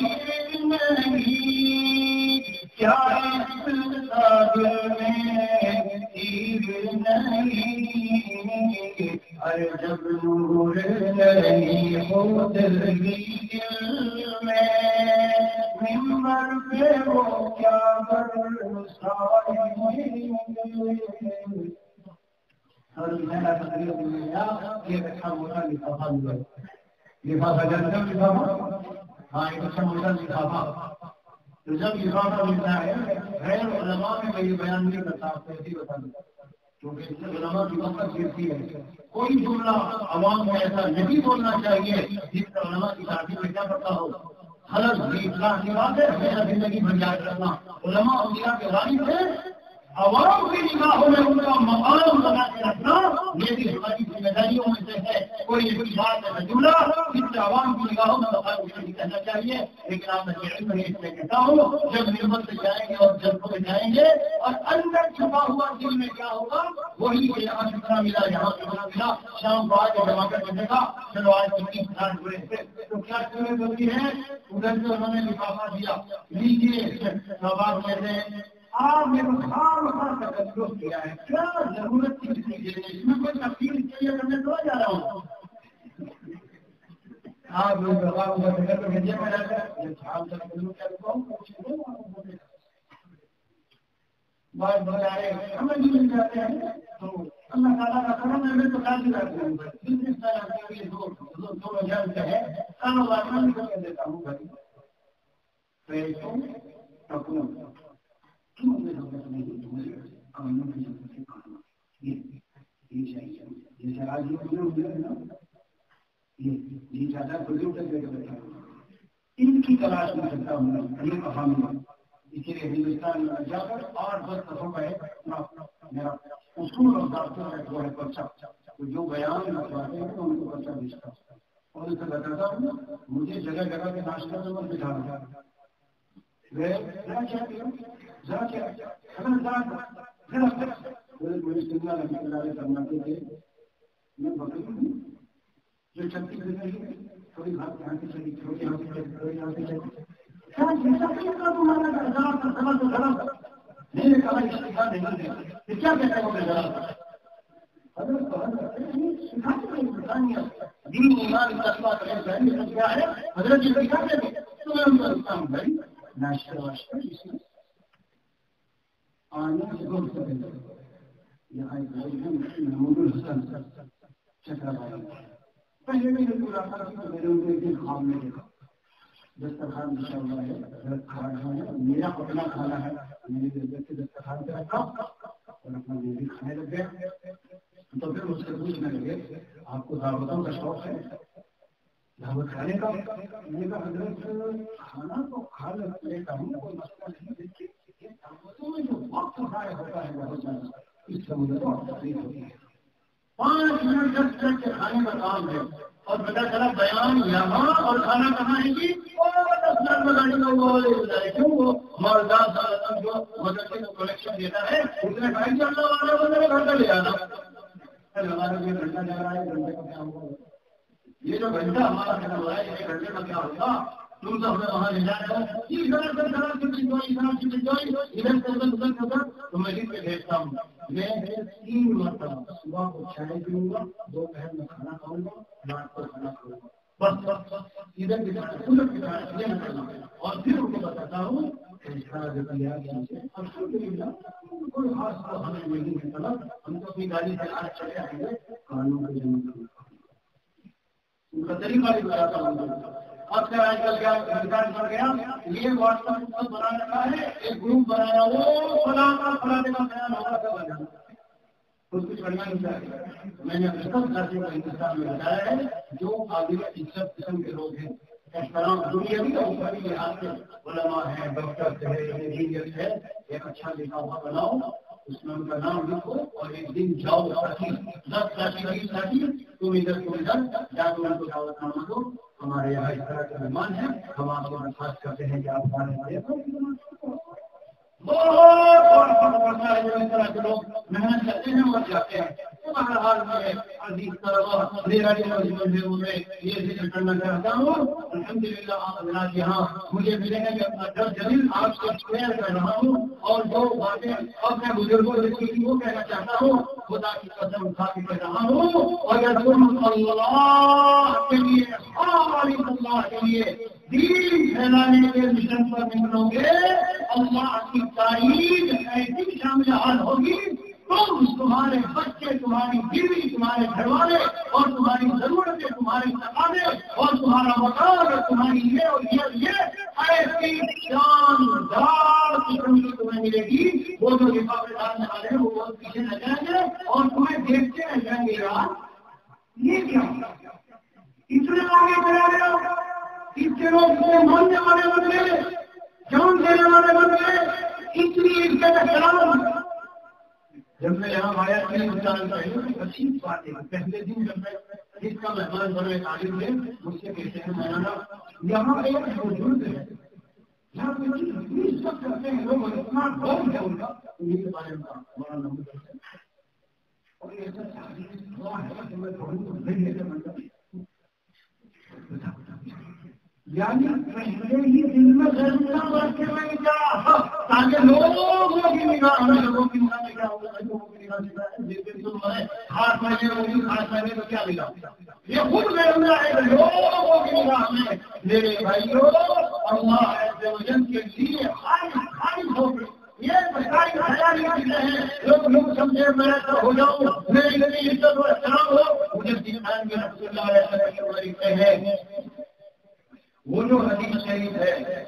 نہیں، کیا عشق کا دل میں تیر نہیں، ارے جب نور نہیں ہو دل میں ممبر پہ وہ کیا برسائے ہر مہینہ تقریب یہ اچھا موٹا لفافہ ہوا لفافہ جانتا لفافہ ہاں ایک اچھا موٹا لفافہ تو جب لفافہ ملتا ہے غیر علماء میں میں یہ بیان نہیں کرتا آپ کو ایسی بتا دوں کیونکہ اس سے علماء کی وقت گرتی ہے، کوئی جملہ عوام کو ایسا نہیں بولنا چاہیے جس کا علماء کی تعریف میں کیا پڑتا ہو غلط بھی اصلاح کی بات ہے، میرا زندگی بھر یاد رکھنا علماء انبیاء کے غالب ہے، عوام کی نگاہوں میں ان کا مقام بنا کے رکھنا یہ بھی ہماری ذمہ داریوں میں سے ہے، کوئی بات ہے جملہ اس سے عوام کی نگاہوں میں کچھ نہیں کہنا چاہیے، لیکن آپ میں علم ہے اس لیے کہتا ہوں جب نعمت سے جائیں گے اور جب میں جائیں گے اور اندر چھپا ہوا دل میں کیا ہوگا وہی وہ یہاں کتنا ملا یہاں کتنا ملا شام کو آج جمع کر کے دیکھا چلو آج کتنی پھاٹ ہوئے تھے تو کیا ضرورت ہوتی ہے ادھر سے انہوں نے لفافہ دیا لیجیے سوال کہتے ہیں آپ نے تو خام تکلف کیا ہے کیا ضرورت تھی کسی کے لیے اس میں کوئی تفصیل کے لیے کرنے تو جا رہا ہوں آپ بات بتائے سمجھ مل جاتے ہیں تو اللہ تعالیٰ کا کرم ہے میں تو کافی رہتا ہوں بزنس کے لیے دو ہزار روپئے ہے کاروبار میں نکل کے دیتا ہوں بھائی پیسوں اپنا کیوں میں ضرورت نہیں قانون کی ضرورت ہے قانون یہ چاہیے جیسے آج یہ نا یہ زیادہ بزرگ بیٹھا ان کی تلاش میں کرتا ہوں یہ کہانی اسی لیے ہندوستان میں جا کر 8-10 دفعہ میں میرا اصول اور ضابطوں کا جو ہے پرچہ جو بیان لگواتے ہیں ان کو پرچہ بھیجتا ہوں اور اسے بتاتا ہوں مجھے جگہ جگہ کے ناشتہ میں مت بٹھا رہا فرماتے تھے میں بکری ہوں جو چلتی پھرتی تھوڑی بات یہاں سے چلی تھوڑی یہاں سے چلی تھوڑی یہاں سے چلی پہلے بھی میرے ان خواب میں دیکھا دسترخوان بچا ہوا ہے کھانا ہے میرا اپنا کھانا ہے میری ضرورت سے دسترخوان پہ رکھا اور اپنا وہ بھی کھانے لگ گیا تو پھر مجھ سے پوچھنے لگے آپ کو دعوتوں کا شوق ہے دعوت کھانے کا میں نے حضرت کھانا تو کھا لیتا ہوں کوئی مسئلہ نہیں دیکھیے دعوتوں میں جو وقت ضائع ہوتا ہے بہت زیادہ اس سے مجھے بہت تکلیف ہوتی ہے 5 منٹ 10 منٹ کے کھانے کا کام ہے اور پتا چلا بیان یہاں اور کھانا کہاں ہے جی کیوں وہ مالدار جو مدرسے کو کلیکشن دیتا ہے اس نے بھائی چلنا والا بندے گھنٹہ لے آنا ہمارا جو گھنٹہ جا رہا ہے گھنٹے کا کیا ہوگا یہ جو گھنٹہ ہمارا کہنا ہو رہا ہے یہ گھنٹے کا کیا ہوگا تم سب نے وہاں لے جانا تو میں پہ بھیجتا ہوں میں 3 مرتبہ صبح کو چائے پیوں گا دوپہر میں کھانا کھاؤں گا رات کو کھانا کھاؤں گا بس ادھر اور پھر ان کو بتاتا ہوں کوئی خاص ہمیں نہیں ہے طلب ہم تو اپنی گاڑی سے آج چلے آئیں گے قانون کا جنم ان کا طریقہ بھی بتاتا ہوں اب سے آج کل کیا انتظار کر گیا یہ واٹس ایپ بنا رکھا ہے ایک گروپ بنایا وہ فلاں کا بیان ہوگا کب بنا کچھ کرنا نہیں چاہیے میں نے سب ساتھیوں کو ہندوستان میں بتایا ہے جو قابل عزت قسم کے لوگ ہیں احترام دنیا بھی اوپر لحاظ سے علماء ہیں ڈاکٹر ہے انجینئر ہے ایک اچھا لفافہ بناؤ اس میں ان کا نام لکھو اور ایک دن جاؤ ساتھی 10 ساتھی تم ادھر جا کے ان کو دعوت نامہ دو ہمارے یہاں اس طرح کے مہمان ہیں ہم آپ کو درخواست کرتے ہیں کہ آپ ہمارے اس طرح کے لوگ محنت کرتے ہیں اور جاتے ہیں یہ ذکر کرنا چاہتا ہوں الحمد للہ آپ حضرات یہاں مجھے ملے ہیں کہ اپنا ڈر جلیل آپ سے شیئر کر رہا ہوں اور جو باتیں اپنے بزرگوں سے وہ کہنا چاہتا ہوں خدا کی قسم اٹھا کے کہہ رہا ہوں اگر تم اللہ کے لیے اللہ کے لیے دین پھیلانے کے مشن پر نکلو گے اللہ کی تائید ایسی شامل حال ہوگی تمہارے بچے تمہاری بیوی تمہارے گھر والے اور تمہاری ضرورتیں تمہارے تقاضے اور تمہارا مکان اور تمہاری یہ اور یہ ایسی شاندار قسم کی تمہیں ملے گی وہ جو لفافے ڈالنے والے ہیں وہ بہت پیچھے نہ جائیں گے اور تمہیں دیکھتے رہ جائیں گے یار یہ کیا اتنے آگے بڑھا گیا اتنے لوگ ماننے والے بن گئے جان دینے والے بن گئے اتنی عزت احترام جب میں یہاں آیا 3 سال پہلے اچھی بات ہے پہلے دن جب میں جس کا مہمان بنے تعلیم دے مجھ سے کہتے ہیں مولانا یہاں ایک بزرگ ہے یہاں سب کرتے ہیں لوگ اتنا ڈر ہے ان کا انہیں کے بارے میں مولانا کرتے ہیں اور ایسا دعا ہے کہ میں پڑھوں تو نہیں ایسا بنتا یعنی پہلے ہی دل میں ضرور رکھ کے میں کیا تاکہ لوگوں کی نگاہ میں لوگوں کی نگاہ میں کیا ہوگا لوگوں کی نگاہ میں جس دن تم میں ہاتھ مہینے ہوگی ہاتھ مہینے تو کیا ملا یہ خود میرا ہے لوگوں کی نگاہ میں میرے بھائیوں اللہ عز و جل کے لیے خالص ہو گئے یہ بتائی خیالی چیزیں ہیں لوگ سمجھے میں ایسا ہو جاؤں میرے لیے عزت و احترام ہو مجھے دین میں رسول اللہ علیہ وسلم ہیں وہ جو حدیث شریف ہے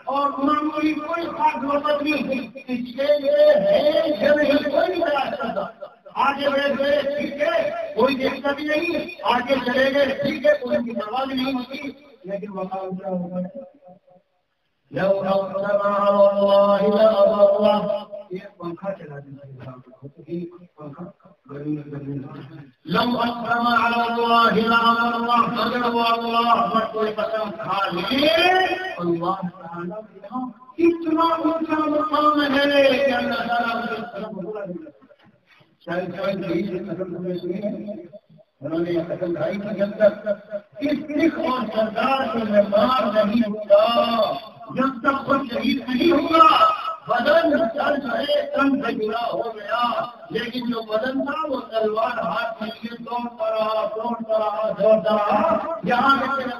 اور معمولی کوئی خاص مطلب نہیں اس کے لیے ہے کوئی نہیں بیان کرتا آگے بڑھ گئے ٹھیک ہے کوئی دیکھتا بھی نہیں آگے چلے گئے ٹھیک ہے کوئی کی پرواہ بھی نہیں ہوتی لیکن مقام کیا ہوگا لو أقسم على الله لأبره یہ پنکھا چلا دیجیے لو أقسم على الله لأبره اگر وہ اللہ پر کوئی قسم کھا لے اللہ تعالیٰ اتنا اونچا مقام ہے کہ اللہ تعالیٰ شاید انہوں نے یہ قسم کھائی کہ جب تک اس سکھ اور سردار کو مہمان نہیں ہوگا جب تک وہ شہید نہیں ہوگا بدن سر جو ہے تن سے جڑا ہو گیا لیکن جو بدن تھا وہ تلوار ہاتھ میں لیے دوڑتا رہا یہاں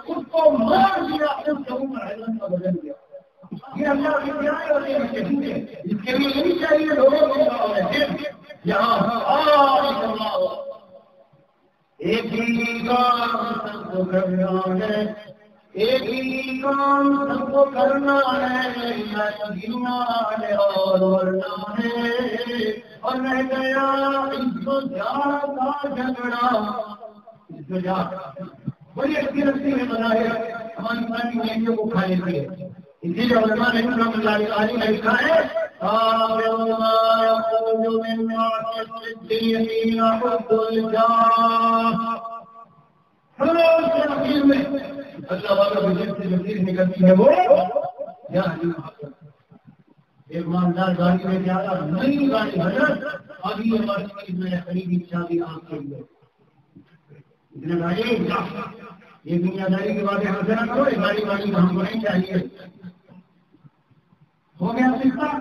اس کو مار دیا اس کے اوپر حیرت کا بدل گیا یہ اللہ کی پیارے اور یہ شہید ہے اس کے لیے نہیں چاہیے لوگوں کو یہاں ایک ہی کام سب کو کرنا ہے ایک ہی کام سب کو کرنا ہے جینا ہے اور ورنا ہے اور رہ گیا اس کو کا جھگڑا بڑی اچھی رسی میں بنا ہے ہماری پرانی میڈیوں کو کھانے کے لیے اسی لیے علماء نے لکھا ہے اللہ والا بجٹ سے جو نکلتی ہے وہ ایک مالدار گاڑی میں جاتا نئی گاڑی حضرت ابھی ہماری میں خریدی شادی آپ کے لیے اتنے گاڑی یہ دنیا داری کے بعد یہاں سے نہ کرو یہ گاڑی واڑی ہم کو نہیں چاہیے ہو گیا شیطان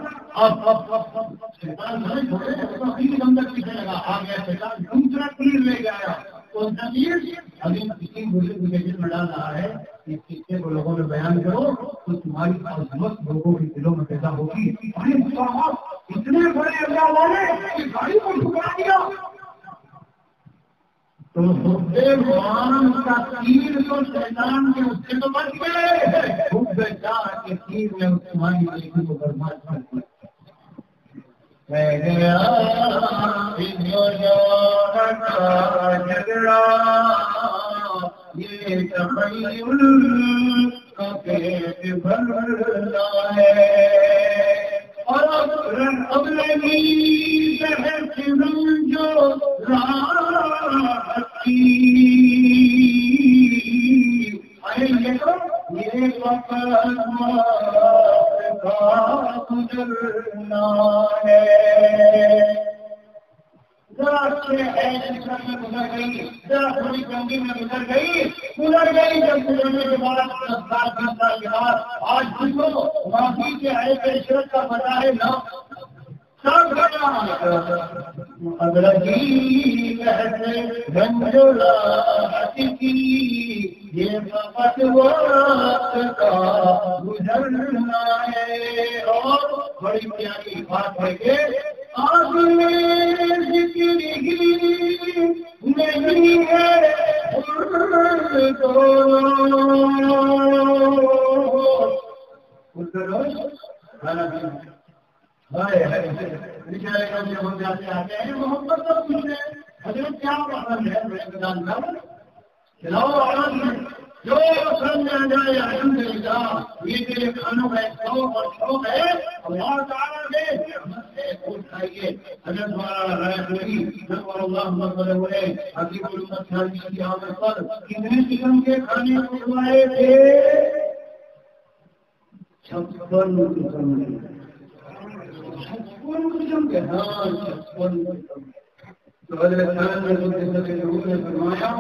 پیچھے لگا آ گیا شیطان دوسرا تیر لے گیا کون سا تیر ابھی کسی بجٹ میں ڈال رہا ہے اس قصے کو لوگوں میں بیان کرو تو تمہاری عظمت لوگوں کے دلوں میں پیدا ہوگی اتنے بڑے اللہ والے گاڑی کو ٹھکرا دیا تو مان کا تیر تو شیطان کے اس سے تو بچ گئے خود چاہ کے تیر میں تمہاری زندگی کو برباد کر دیا جھگڑا یہ تخیل کا پیٹ بھرنا ہے اور اب لگی بحث جو راحتی یہ وقت کا گزرنا ہے ذرا گزر گئی ذرا تھوڑی گندی میں گزر گئی جب گزرنے کے بعد 10 سال کے بعد آج دیکھو واقعی کے ایسے عشرت کا پتہ ہے نا سب ادرکی گنجولا کی یہ وقت کا گزرنا ہے اور بڑی پیاری بات ہے کہ آگ میں ذکر نہیں ہے آتے ہیں محبت سب کچھ ہے حضرت کیا پسند ہے کھلاؤ آواز میں جو سمجھ آ جائے الحمدللہ یہ تیرے کھانوں کا ایک شوق اور شوق ہے اللہ تعالیٰ نے رحمت سے اٹھائیے حضرت والا رائے ہوئی نور اللہ مصلی ہوئے حقیق الامت خالی کی آمد پر کتنے قسم کے کھانے کھلوائے تھے 56 قسم کے ہاں 56 تو حضرت نے فرمایا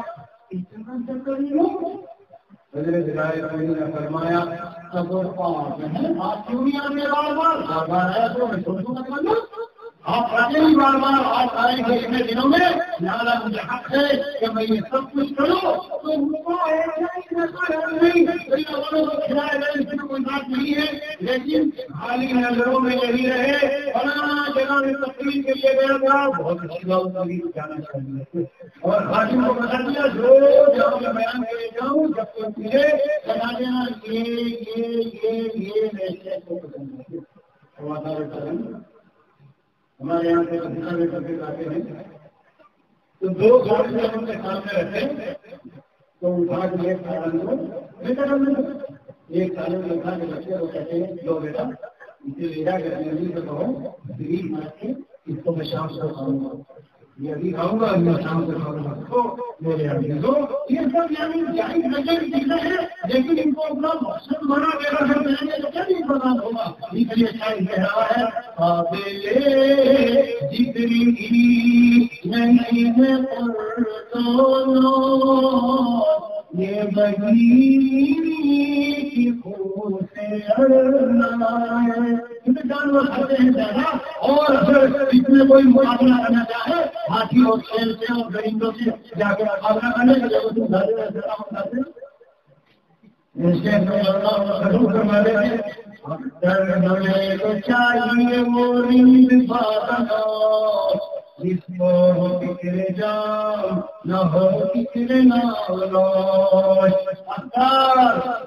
اتنا چکر نہیں حضرت نے فرمایا اب آپ کیوں نہیں آتے بار بار آیا تو میں چھوٹوں کا ماننا آپ آتے ہی بار بار آپ آئیں گے اتنے دنوں میں لہٰذا مجھے حق ہے کہ میں یہ سب کچھ کروں تو نہیں کھلائے گئے اس میں کوئی بات نہیں ہے لیکن خالی نظروں میں یہی رہے فلاں جگہ میں تقریر کے لیے گیا تھا بہت اچھی بات کبھی جانا چاہیے اور حاکم کو بتا دیا جو جہاں میں بیان کرے جاؤں جب تک مجھے بتا دینا یہ ایسے کو پسند ہے ہمارے یہاں سے آتے ہیں تو 2 گاڑی جب ان کے سامنے رکھے تو اٹھا کے ایک سالوں میں اٹھا کے رکھے وہ کہتے ہیں لو بیٹا اسے لے جا کے اپنی سے کہو دلیل مار کے اس کو میں شام سے کھاؤں گا یہ ابھی کھاؤں گا میں شام سے کھاؤں گا میرے عزیزوں یہ سب یعنی جائز نظر چیزیں ہیں لیکن ان کو اپنا مقصد بنا کے رکھنا چاہیے تو کیا نہیں بنا ہوگا اس لیے شاید کہہ رہا ہے قابل جتنی نہیں ہے یہ بگی کی خون سے لڑنا ہے جانور کھاتے ہیں زیادہ اور اگر اس میں کوئی مقابلہ کرنا چاہے ہاتھی اور شیر سے اور درندوں سے جا کے مقابلہ کرنے کا جب تم گھر تو چاہیے وہ رند بادنا جس کو فکر جام نہ ہو فکر نالوش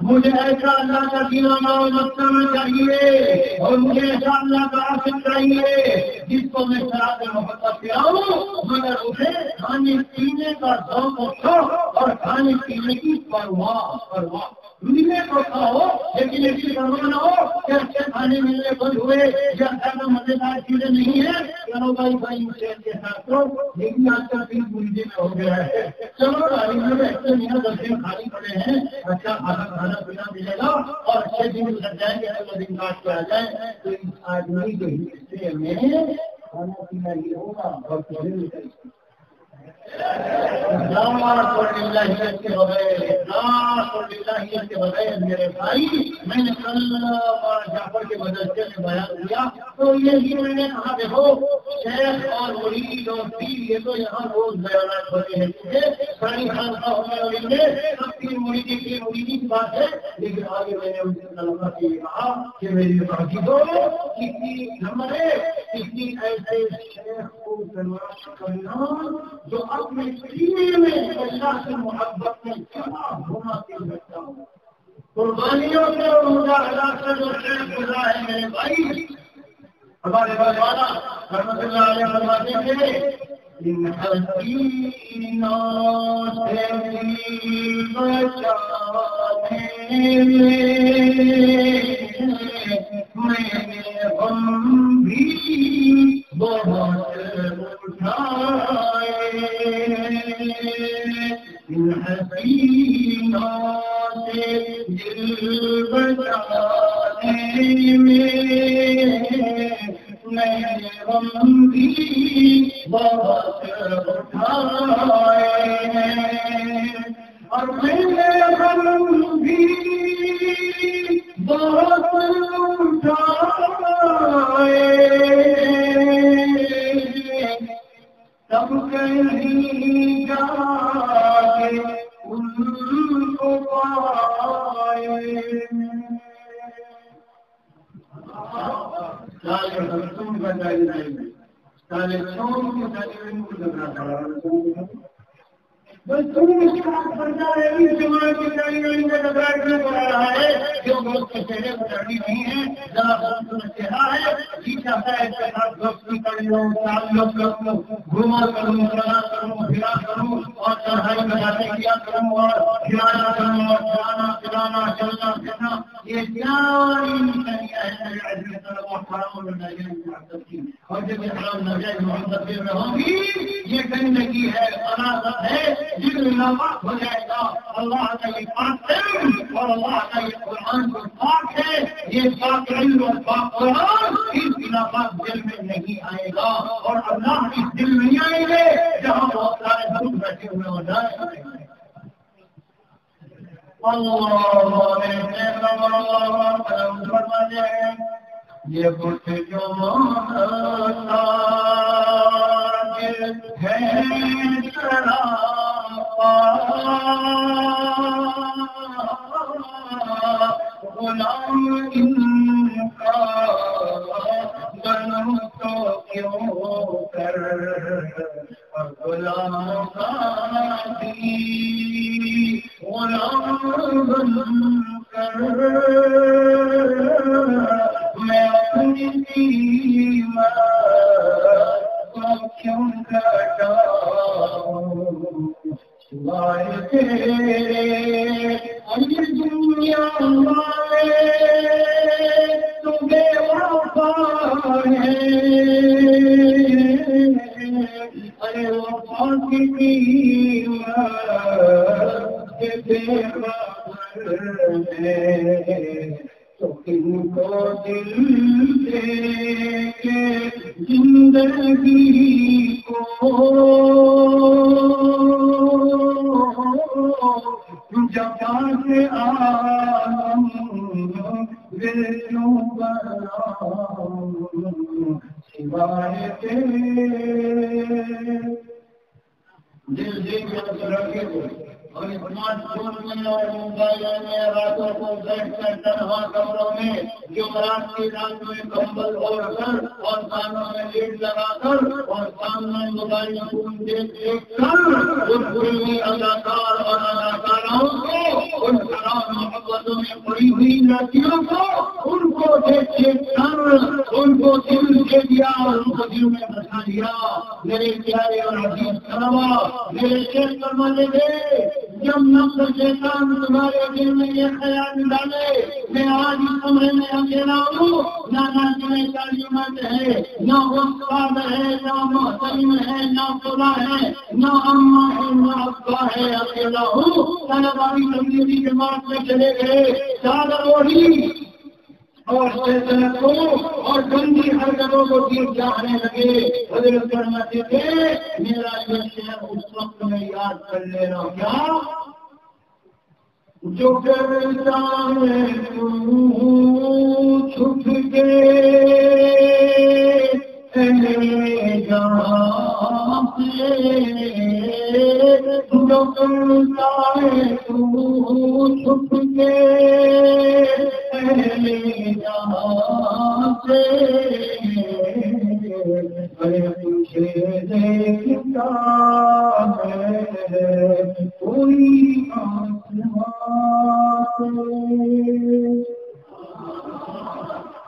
مجھے ایسا اللہ کا دیوانہ بننا چاہیے اور مجھے ایسا اللہ کا عاشق چاہیے جس کو میں شراب محبت پلاؤں مگر اسے کھانے پینے کا ذوق و شوق اور کھانے پینے کی پرواہ دنیا کو کھاؤ لیکن ایسی پرواہ نہ ہو کہ اچھے کھانے ملنے بند ہوئے یا زیادہ مزیدار چیزیں نہیں ہیں چلو بھائی کے ساتھ تو لیکن آج کل دن مجھے میں ہو گیا ہے چلو تعلیم میں اچھے میرا 10 دن خالی پڑے ہیں اچھا کھانا پینا ملے گا اور اچھے دن لگ جائیں گے اگلا دن کاٹ کے آ جائیں تو اس آدمی کے حصے میں کھانا پینا یہ ہوگا اور کے بغیر میرے بھائی میں نے کل جعفر کے مدرسے میں بیان کیا تو یہ میں نے کہا دیکھو شیخ اور مرید اور پیر یہ تو یہاں روز بیانات ہوتے ہیں ساری خانقاہ ہونے والے میں سب کی مریدی کی بات ہے لیکن آگے میں نے ان سے طلبا سے یہ کہا کہ میری عقیدوں کسی نمبر ہے کسی ایسے شیخ کو تلاش کرنا جو اپنے سینے میں اللہ سے محبت میں جمع ہونا کے رکھتا ہوں قربانیوں سے اور مجاہدات سے جو شیخ گزرا ہے میرے بھائی ہمارے والا رحمت اللہ علیہ فرماتے تھے ان حسینوں سے بچانے میں نے غم بھی بہت اٹھائے ان حسینوں سے دل بچانے میں نے غم بھی بہت اٹھائے اور میں نے غم بھی بہت اٹھائے تب کہیں جا کے ان کو پائے تم بتائیے سارے چھوڑ کے بس تم مسکراہٹ کرتا ہے اس زمانے کی گاڑی میں بیٹھنے کو رہا ہے جو دوست کے چہرے کو ڈرنی نہیں ہے ذرا خوبصورت چہرہ ہے جی چاہتا ہے اس کے ساتھ دوستی کر لوں تعلق کروں گھوما کروں چلا کروں پھرا کروں اور چڑھائی میں باتیں کیا کروں اور کھلانا کروں اور کھلانا پلانا چلنا پھرنا یہ ساری اور جب یہ حرام ناجائز محبت میں ہوگی یہ گندگی ہے فراغت ہے جن نامات ہو جائے گا اللہ کا یہ پاک علم اور اللہ کا یہ قرآن جو پاک ہے یہ پاک علم اور پاک قرآن اس خلافات دل میں نہیں آئے گا اور اللہ اس دل نہیں آئیں گے جہاں بہت سارے لوگ بیٹھے ہوئے ہو جائے یہ بت جو ہے غلام ان کا بنو تو کیوں کر غلام کا غلام بن کر میں اپنی قیمت کو کیوں گھٹاؤں سوائے تیرے یہ دنیا والے تو بے وفا ہے ارے وفا کی قیمت بے خبر ہے تو ان کو دل دے کے زندگی کو جفا سے عالم دل کیوں بناؤں سوائے تیرے دل کے اندر رکھے ہوئے اور اسمارٹ فون میں اور موبائلوں میں راتوں کو بیٹھ کر تنہا کمروں میں جو رات کی رات میں کمبل اوڑھ کر اور کانوں میں لیڈ لگا کر اور سامنے موبائل فون دیکھ کر ان فلمی اداکار اور اداکاراؤں کو ان خراب محبتوں میں پڑی ہوئی لڑکیوں کو ان کو دیکھ کر ان کو دل دے دیا اور ان کو دل میں بسا دیا میرے پیارے اور عزیز کروا میرے شیخ کرما لے گئے جب نفس شیطان تمہارے دل میں یہ خیال ڈالے میں آج اس کمرے میں اکیلا ہوں نہ ناچنے تعلیمت ہے نہ استاد ہے نہ محترم ہے نہ خدا ہے نہ اماں ہے نہ ابا ہے اکیلا ہوں طلبائی تبلیغی جماعت میں چلے گئے چادر اوڑھی اور سلطنتوں اور گندی حرکتوں کو دیر جانے لگے حضرت فرماتے تھے میرا یہ شعر اس وقت میں یاد کر لینا کیا جو کرتا ہے تو چھپ کے جہاں سے جو کرتا ہے تو چھپ کے جہاں سے تجھے دیکھتا ہے کوئی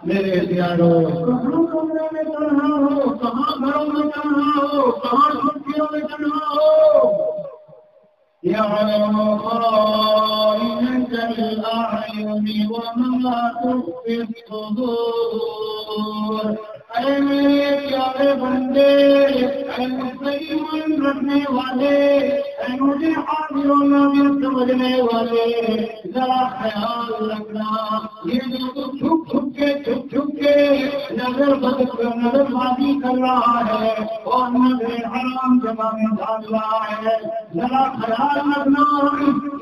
میرے پیاروں کمرے میں چڑھا ہو کہاں گھروں میں چڑھا ہو کہاں چھٹیوں میں چڑھا ہو يعلم خائنة الأعين وما تخفي الصدور اے میرے پیارے بندے اے مجھے ایمان رکھنے والے اے مجھے حاضر و ناظر سمجھنے والے ذرا خیال رکھنا یہ جو تو چھپ چھپ کے نظر بازی کر رہا ہے اور نظر حرام جگہ میں ڈال رہا ہے ذرا خیال رکھنا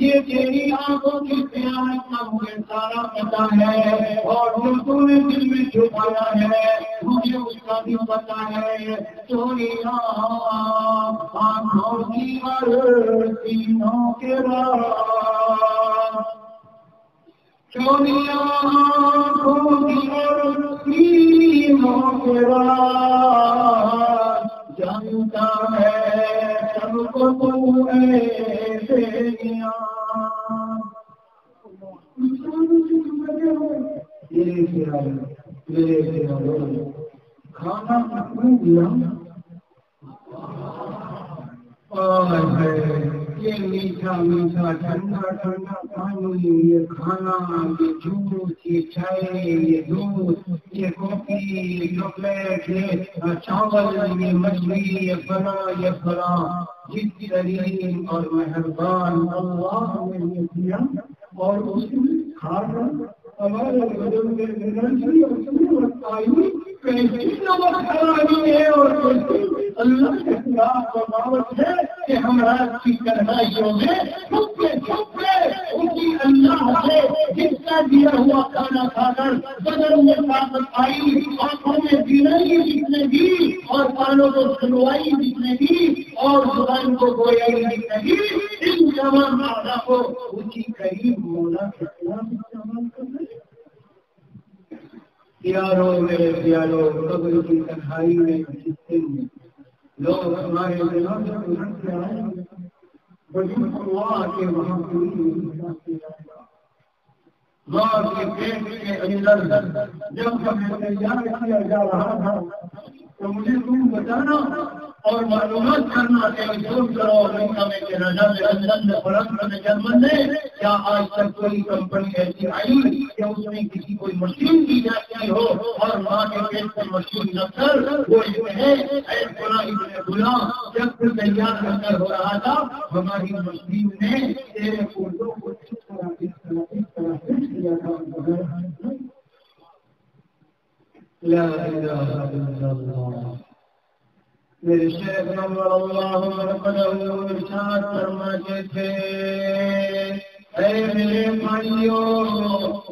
یہ تیری آنکھوں کی قیامت کا مجھے سارا پتا ہے اور جو تم نے دل میں چھپایا ہے مجھے اس کا بھی پتا ہے چوریاں آنکھوں کی سینوں کے راہ چوریاں آنکھوں کی سینوں کے راہ جانتا ہے سب کو تو میرے کھانا کتنے دیا یہ میٹھا میٹھا ٹھنڈا ٹھنڈا پانی، یہ کھانا، یہ جوس، یہ چائے، یہ دودھ، یہ کافی، یہ چاکلیٹ، یہ چاول، یہ مچھلی، یہ فلاں جس کریم اور مہربان اللہ نے یہ دیا اور اس میں کھا کر ہمارے بدن میں انرجی اور قوت آئی، کیسی نمک خرابی ہے اور کیسی اللہ کے خلاف بغاوت ہے کہ ہم رات کی تنہائیوں میں چھپ کے اسی اللہ سے جس کا دیا ہوا کھانا کھا کر بدن میں طاقت آئی، آنکھوں میں بینائی دکھنے گی اور کانوں کو سنوائی دکھنے گی اور زبان کو گویائی دکھنے گی، ان تمام معنی کو اسی قریب مولا کے خلاف استعمال کر رہے پیاروں میرے پیاروں قبر کی تنہائی میں جس دن لوگ ہمارے دلوں سے گھر سے آئیں گے وجود اللہ کے وہاں پوری ماں کے پیٹ کے اندر جب ہمیں تیار کیا جا رہا تھا تو مجھے تم بتانا اور معلومات کرنا کہ جو کرو امریکہ میں کینیڈا میں لندن میں فرانس میں جرمن میں کیا آج تک کوئی کمپنی ایسی آئی کہ اس میں کسی کوئی مشین کی جاتی ہو اور ماں کے پیٹ سے مشین رکھ کر وہ بلا جب پھر تیار کر کر ہو رہا تھا ہماری مشین نے تیرے فوٹو کو اس طرح کیا تھا لا الہ الا اللہ میرے شیخ نور اللہ مرقدہ ارشاد فرماتے تھے اے میرے بھائیوں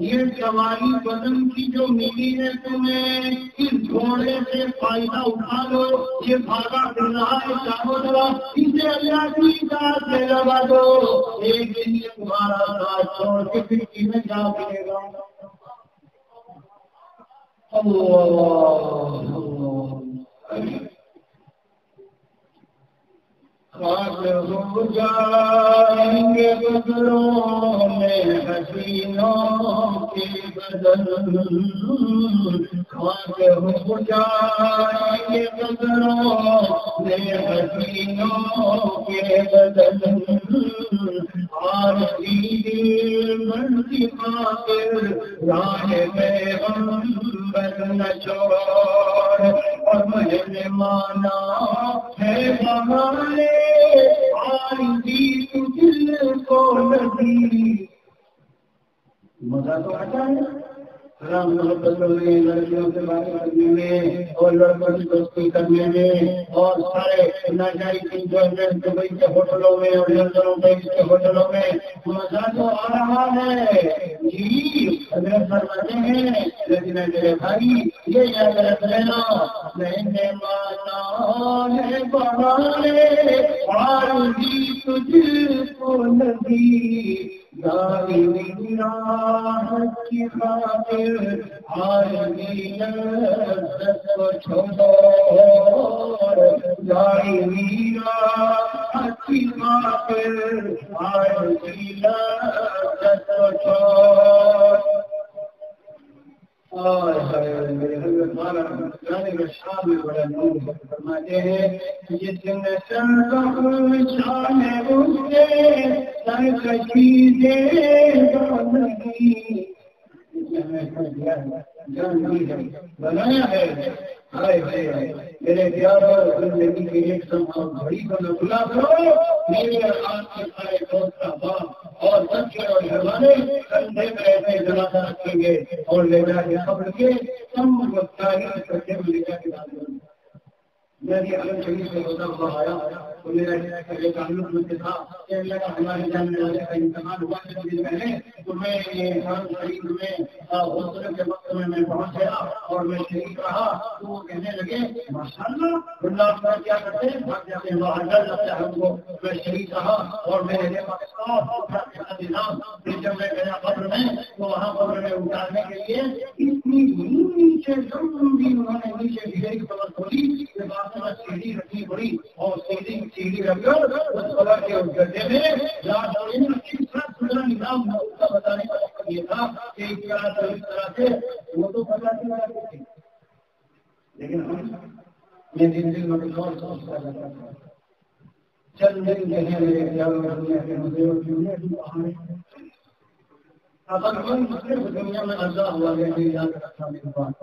یہ سواری بدن کی جو ملی ہے تمہیں اس گھوڑے سے فائدہ اٹھا لو، یہ بھاگا پھر رہا ہے چاروں طرف، اسے اللہ کی اطاعت میں لگا دو، ایک دن یہ تمہارا ساتھ چھوڑ کے پھر کہیں جا ملے گا۔ اللہ خاک ہو جائیں گے بدروں میں حسینوں کے بدن، خاک ہو جائیں گے بدروں میں حسینوں کے بدن، آرزی دل بنتی خاطر راہ پیغمبر نہ چھوڑ، اور میں نے مانا ہے بہانے آرزی تو دل کو لگی۔ مزہ تو آتا ہے حرام محبت میں، لڑکیوں سے بات کرنے میں اور لڑکوں کی دوستی کرنے میں اور سارے ناجائز انجوائمنٹ دبئی کے ہوٹلوں میں اور لندنوں پیرس کے ہوٹلوں میں مزہ تو آ رہا ہے جی، حضرت فرماتے ہیں، لیکن میرے بھائی یہ یاد رکھ لینا میں نے مانا ہے بہانے آرزی تجھ کو لگی، دائمی راحت کی خاطر آرزی لذت کو چھوڑو، دائمی راحت کی خاطر آرزی لذت کو چھوڑو۔ اور میرے حضرت مولانا جانے کا شام میں بڑا نور فرماتے ہیں جس نے شان اس کے سرکشی دے بنایا ہے۔ میرے پیاروں زندگی کی ایک سمجھو گھڑی کو نہ بھلا کرو، میرے آپ کے سارے دوست کا باپ اور بچے اور گھروانے کندھے میں ایسے جلاتا رکھیں گے اور لے جا کے خبر کے کم وقت کرتے ہوئے لے جا کے ڈال۔ میں بھی اگر شریف سے ہوتا ہوا آیا تو میرا ایک تعلق مجھ سے تھا کہ اللہ کا ہمارے جاننے والے کا انتقال ہوا سے دن پہلے، تو میں یہ حرم شریف میں حوصلے کے وقت میں پہنچ گیا اور میں شریف رہا تو وہ کہنے لگے ماشاء اللہ اللہ تعالیٰ کیا کرتے ہیں بھاگ جاتے ہیں باہر ڈر لگتا ہے ہم کو۔ میں شریف رہا اور میرے جب میں گیا قبر میں تو وہاں قبر میں اتارنے کے لیے اتنی نیچے انہوں نے نیچے گھیری قبر کھولی کہ سیڑھی رکھنی پڑی اور سیڑھی رکھ کر کے گڈھے میں دوسرا نظام اس کا بتانے کا مطلب یہ تھا کہ اس طرح سے وہ تو پتا نہیں تھے، لیکن میں دن میں سوچ کر رہتا تھا چند دن کہنے میرے خیال میں دنیا کے مزے اگر کوئی صرف دنیا میں اللہ ہوا ہے یاد رکھا میرے پاس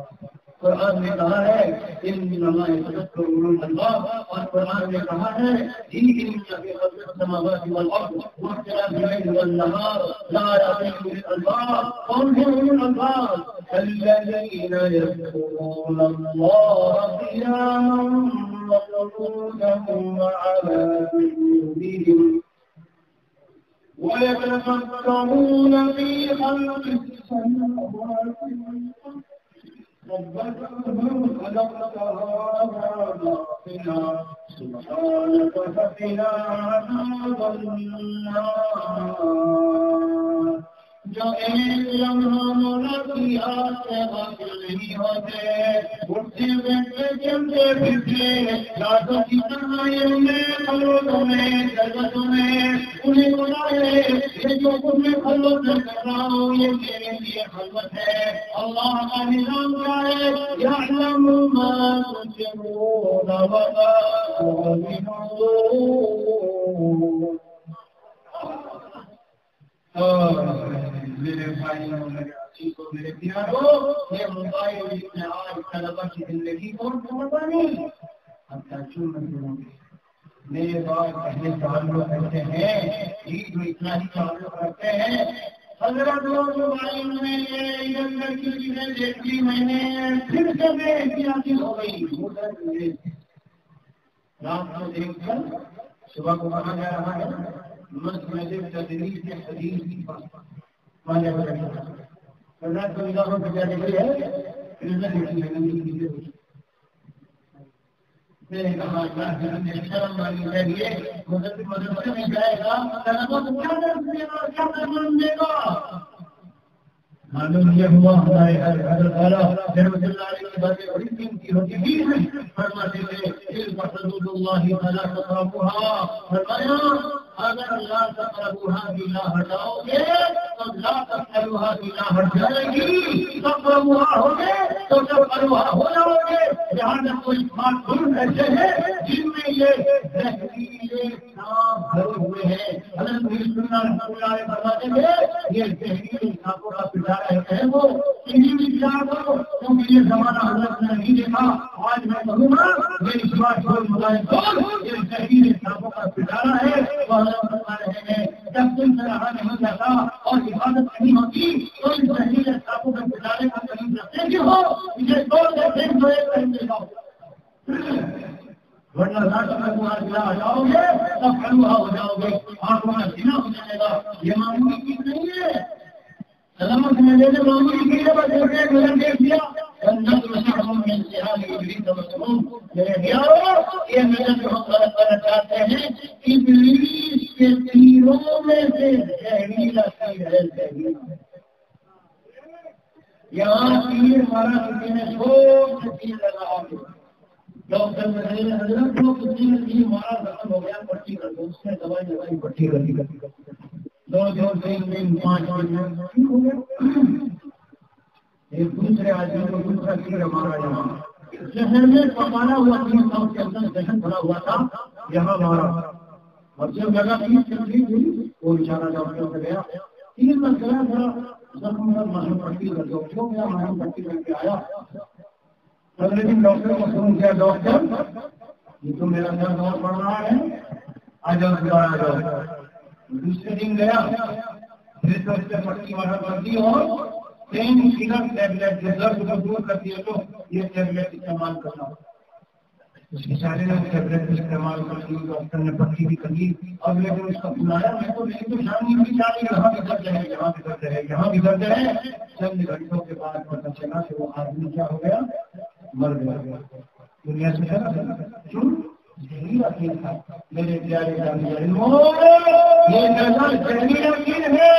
قرآن نے کہا ہے انما يتذكر اللہ، اور قرآن نے کہا ہے ان في خلق السماوات والارض واختلاف الليل والنهار لآيات للألباب قل هم الألباب الذين يذكرون الله قياما وقعودا وعلى جنوبهم ويتفكرون في خلق السماوات والأرض ربنا خلقتها باطلا سبحانك فقنا عذاب النار جو ایک لمحہ مولا کی آج سے غافل نہیں ہوتے، اٹھتے بیٹھتے چلتے پھرتے راتوں کی تنہائیوں میں خلوتوں میں جگتوں میں انہیں بلائے یہ جو تمہیں خلوت میں کر رہا ہوں یہ میرے لیے خلوت ہے۔ اللہ کا نظام کیا ہے؟ یعلم ما تسرون وما تعلنون۔ میرے بھائیوں میرے عزیزوں میرے پیاروں، یہ موبائل جس نے آج طلبہ کی زندگی کو پتا نہیں اب کیا کیوں نہیں گے۔ میرے بعد پہلے تعلق رکھتے ہیں، عید میں اتنا ہی تعلق رکھتے ہیں۔ حضرت لوگ موبائل میں یہ اندر کی چیزیں دیکھی، میں نے پھر سے بے احتیاطی ہو گئی۔ رات کو دیکھ کر صبح کو کہا جا رہا ہے مسجد تدریس کے حدیث کی بات مانے والے اللہ کو نگاہوں سے کیا دیکھی ہے میں نے کہا شرم والی ہے یہ مدرسے میں جائے گا کیا دے گا معلوم یہ ہوا ہمارے حضرت اعلیٰ رحمۃ اللہ علیہ کی باتیں بڑی قیمتی ہوتی بھی ہیں۔ فرماتے تھے حدود اللہ فلا تقربوها، فرمایا اگر لا تقربوها کی نہ ہٹاؤ گے تو لا تقربوها کی نہ ہٹ جائے گی، تقربوها ہوگے تو تقربوها ہو جاؤ گے۔ یہاں تک کوئی بات ضرور ایسے ہیں جن میں یہ زہریلے سانپ بھرے ہوئے ہیں۔ حضرت رسول اللہ فرماتے تھے یہ زہریلے سانپوں کا پٹارا ہے وہ انہیں بھی پٹار دو، کیونکہ یہ زمانہ حضرت نے نہیں دیکھا۔ آج میں کہوں گا یہ اس بات کو ملائم یہ زہریلے سانپوں کا پٹارا ہے۔ وہ حضرت فرما رہے ہیں جب تم سے رہا نہیں جاتا اور حفاظت نہیں ہوتی تو ان زہریلے سانپوں کے پٹارے کا قریب رکھتے کیوں ہو؟ یہ دو دیکھیں تو ایک کریں جاؤ، ورنہ لا جاؤ گے تب کلوہا ہو جاؤ گے، آنکھوں میں سینہ ہو جائے گا۔ یہ معمولی چیز نہیں ہے۔ سلامت میں نے معمولی چیز ہے بس ایک نظر دیکھ دیا میرے پیارو یہ نظر جو ہم غلط کرنا چاہتے ہیں ابلیس کے تیروں میں سے زہریلا تیر ہے، زہریلا۔ یہاں تیر مارا کسی نے چھوٹ سے تیر لگا کے ڈاکٹر نے حضرت کو کسی نے تیر مارا ختم ہو گیا، پٹی کر دو، اس نے دوائی لگائی پٹی کر دی، دو تین دن 5 ٹھیک ہو گیا۔ ایک دوسرے آدمی کو دوسرا تیر مارا، یہاں شہر میں پکانا ہوا تین سال کے اندر ذہن بھرا ہوا تھا، یہاں مارا اور جب جگہ تین چل رہی تھی وہ اشارہ ڈاکٹر سے گیا، تین میں گیا تھا زخم پر مہم پٹی کر دو، کیوں گیا مہم پٹی کر کے آیا۔ اگلے دن ڈاکٹر کو فون کیا، ڈاکٹر یہ تو میرا درد اور بڑھ رہا ہے، آ جاؤ دوبارہ آ جاؤ۔ دوسرے دن گیا پھر تو اس سے پٹی والا کر دی اور 3 سیرپ ٹیبلٹ جو درد کو دور کرتی ہے تو یہ ٹیبلٹ استعمال کرنا۔ اس کے سارے ٹیبلٹ استعمال کر لی، ڈاکٹر نے پٹی بھی کر لی۔ اگلے دن اس کا بلایا، میں تو نہیں تو شانی بھی چاہیے، یہاں بھی درد ہے، یہاں بھی درد ہے، یہاں بھی درد ہے۔ چند گھنٹوں کے بعد پتہ چلا کہ وہ آدمی کیا ہو گیا، مر گیا، دنیا سے چلا گیا۔ کیوں؟ ذہنی یقین تھا۔ میرے پیارے یہ نظر ذہنی یقین ہے۔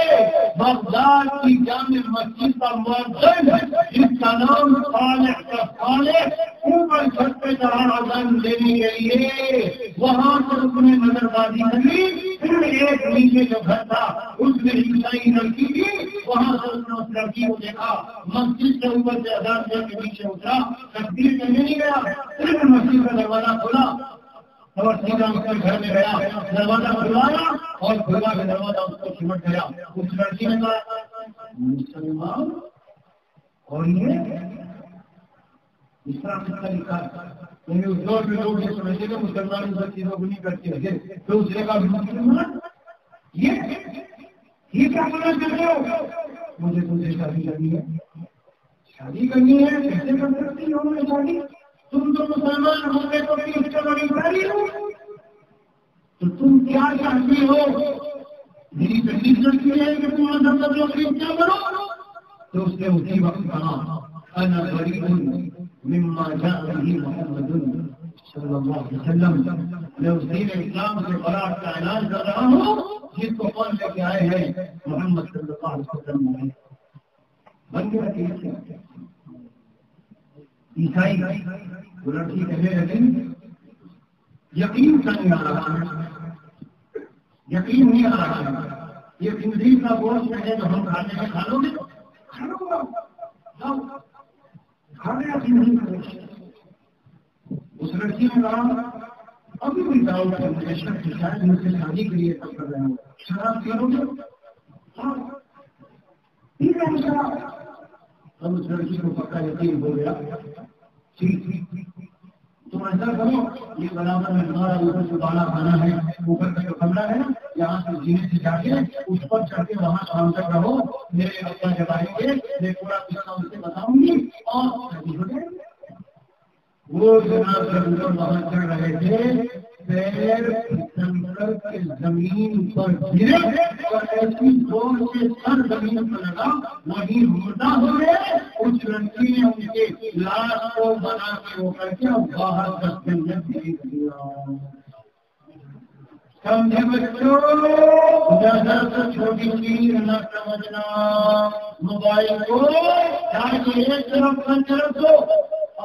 بغداد کی جامع مسجد کا مؤذن جس کا نام صالح کا صالح اوپر چھت پہ چڑھا اذان دینے کے لیے، وہاں سے اس نے نظر بازی کری، پھر ایک نیچے جو گھر تھا اس میں کو دیکھا، مسجد سے اوپر سے اذان دے کے نیچے اترا، تکبیر کرنے نہیں گیا، صرف مسجد کا دروازہ کھولا اور سیدھا اس کے گھر میں گیا، دروازہ کھلوایا اور کھلا کے دروازہ اس کو سمٹ گیا. اس لڑکی نے کہا مسلمان اور یہ اس طرح سے لکھا ہے، اس دور میں لوگ یہ سمجھتے کہ مسلمان ان سب چیزوں کو نہیں کرتے رہے، تو اس نے کہا مسلمان یہ کیا کرنا چاہتے ہو؟ مجھے تم سے شادی کرنی ہے. شادی کرنی ہے کیسے کر سکتی ہو میں شادی؟ تم تو مسلمان ہو گئے تو اس کا بڑی بڑی ہو، تو تم کیا چاہتی ہو؟ میری تکلیف لڑکی ہے کہ تم مذہب لوگ کیا کرو؟ تو اس نے اسی وقت کہا انا بریء مما جاء به محمد صلی اللہ علیہ وسلم، میں اس دین اسلام سے برات کا اعلان کر رہا ہوں جس کو کون لے کے آئے ہیں محمد صلی اللہ علیہ وسلم. بن گیا کہ عیسائی وہ لڑکی کہنے لگے یقین کرنے آ رہا ہے، یقین نہیں آ رہا ہے، یہ زندگی کا گوشت ہے جو ہم کھانے میں کھا لو گے، کھا لو گا کھانے کی نہیں کرے. اس لڑکی نے کہا ابھی بھی جاؤ کہ شاید مجھ سے شادی کے لیے کر رہے ہوں، شراب کرو گے؟ اب اس لڑکی کو پکا یقین ہو گیا، تم ایسا کرو یہ برابر میں ہمارا اوپر جو بالا کھانا ہے، اوپر کا جو کمرہ ہے نا، یہاں سے جینے سے جا کے اس پر چڑھ کے وہاں شام تک رہو، میرے ابا جب آئیں گے میں پورا قصہ ان سے بتاؤں گی اور شادی ہو جائے گی. وہ جناب جب اوپر وہاں چڑھ رہے تھے پیر پھسل کر کے زمین پر گرے اور ایسی زور سے سر زمین پر لگا وہیں مردہ ہو گئے. اس لڑکی نے ان کے لاش کو بنا کے وہ کر کے باہر رستے میں بھیج دیا. سمجھے بچوں، نظر سے چھوٹی چیز نہ سمجھنا. موبائل کو چاہے ایک طرف طرف دو،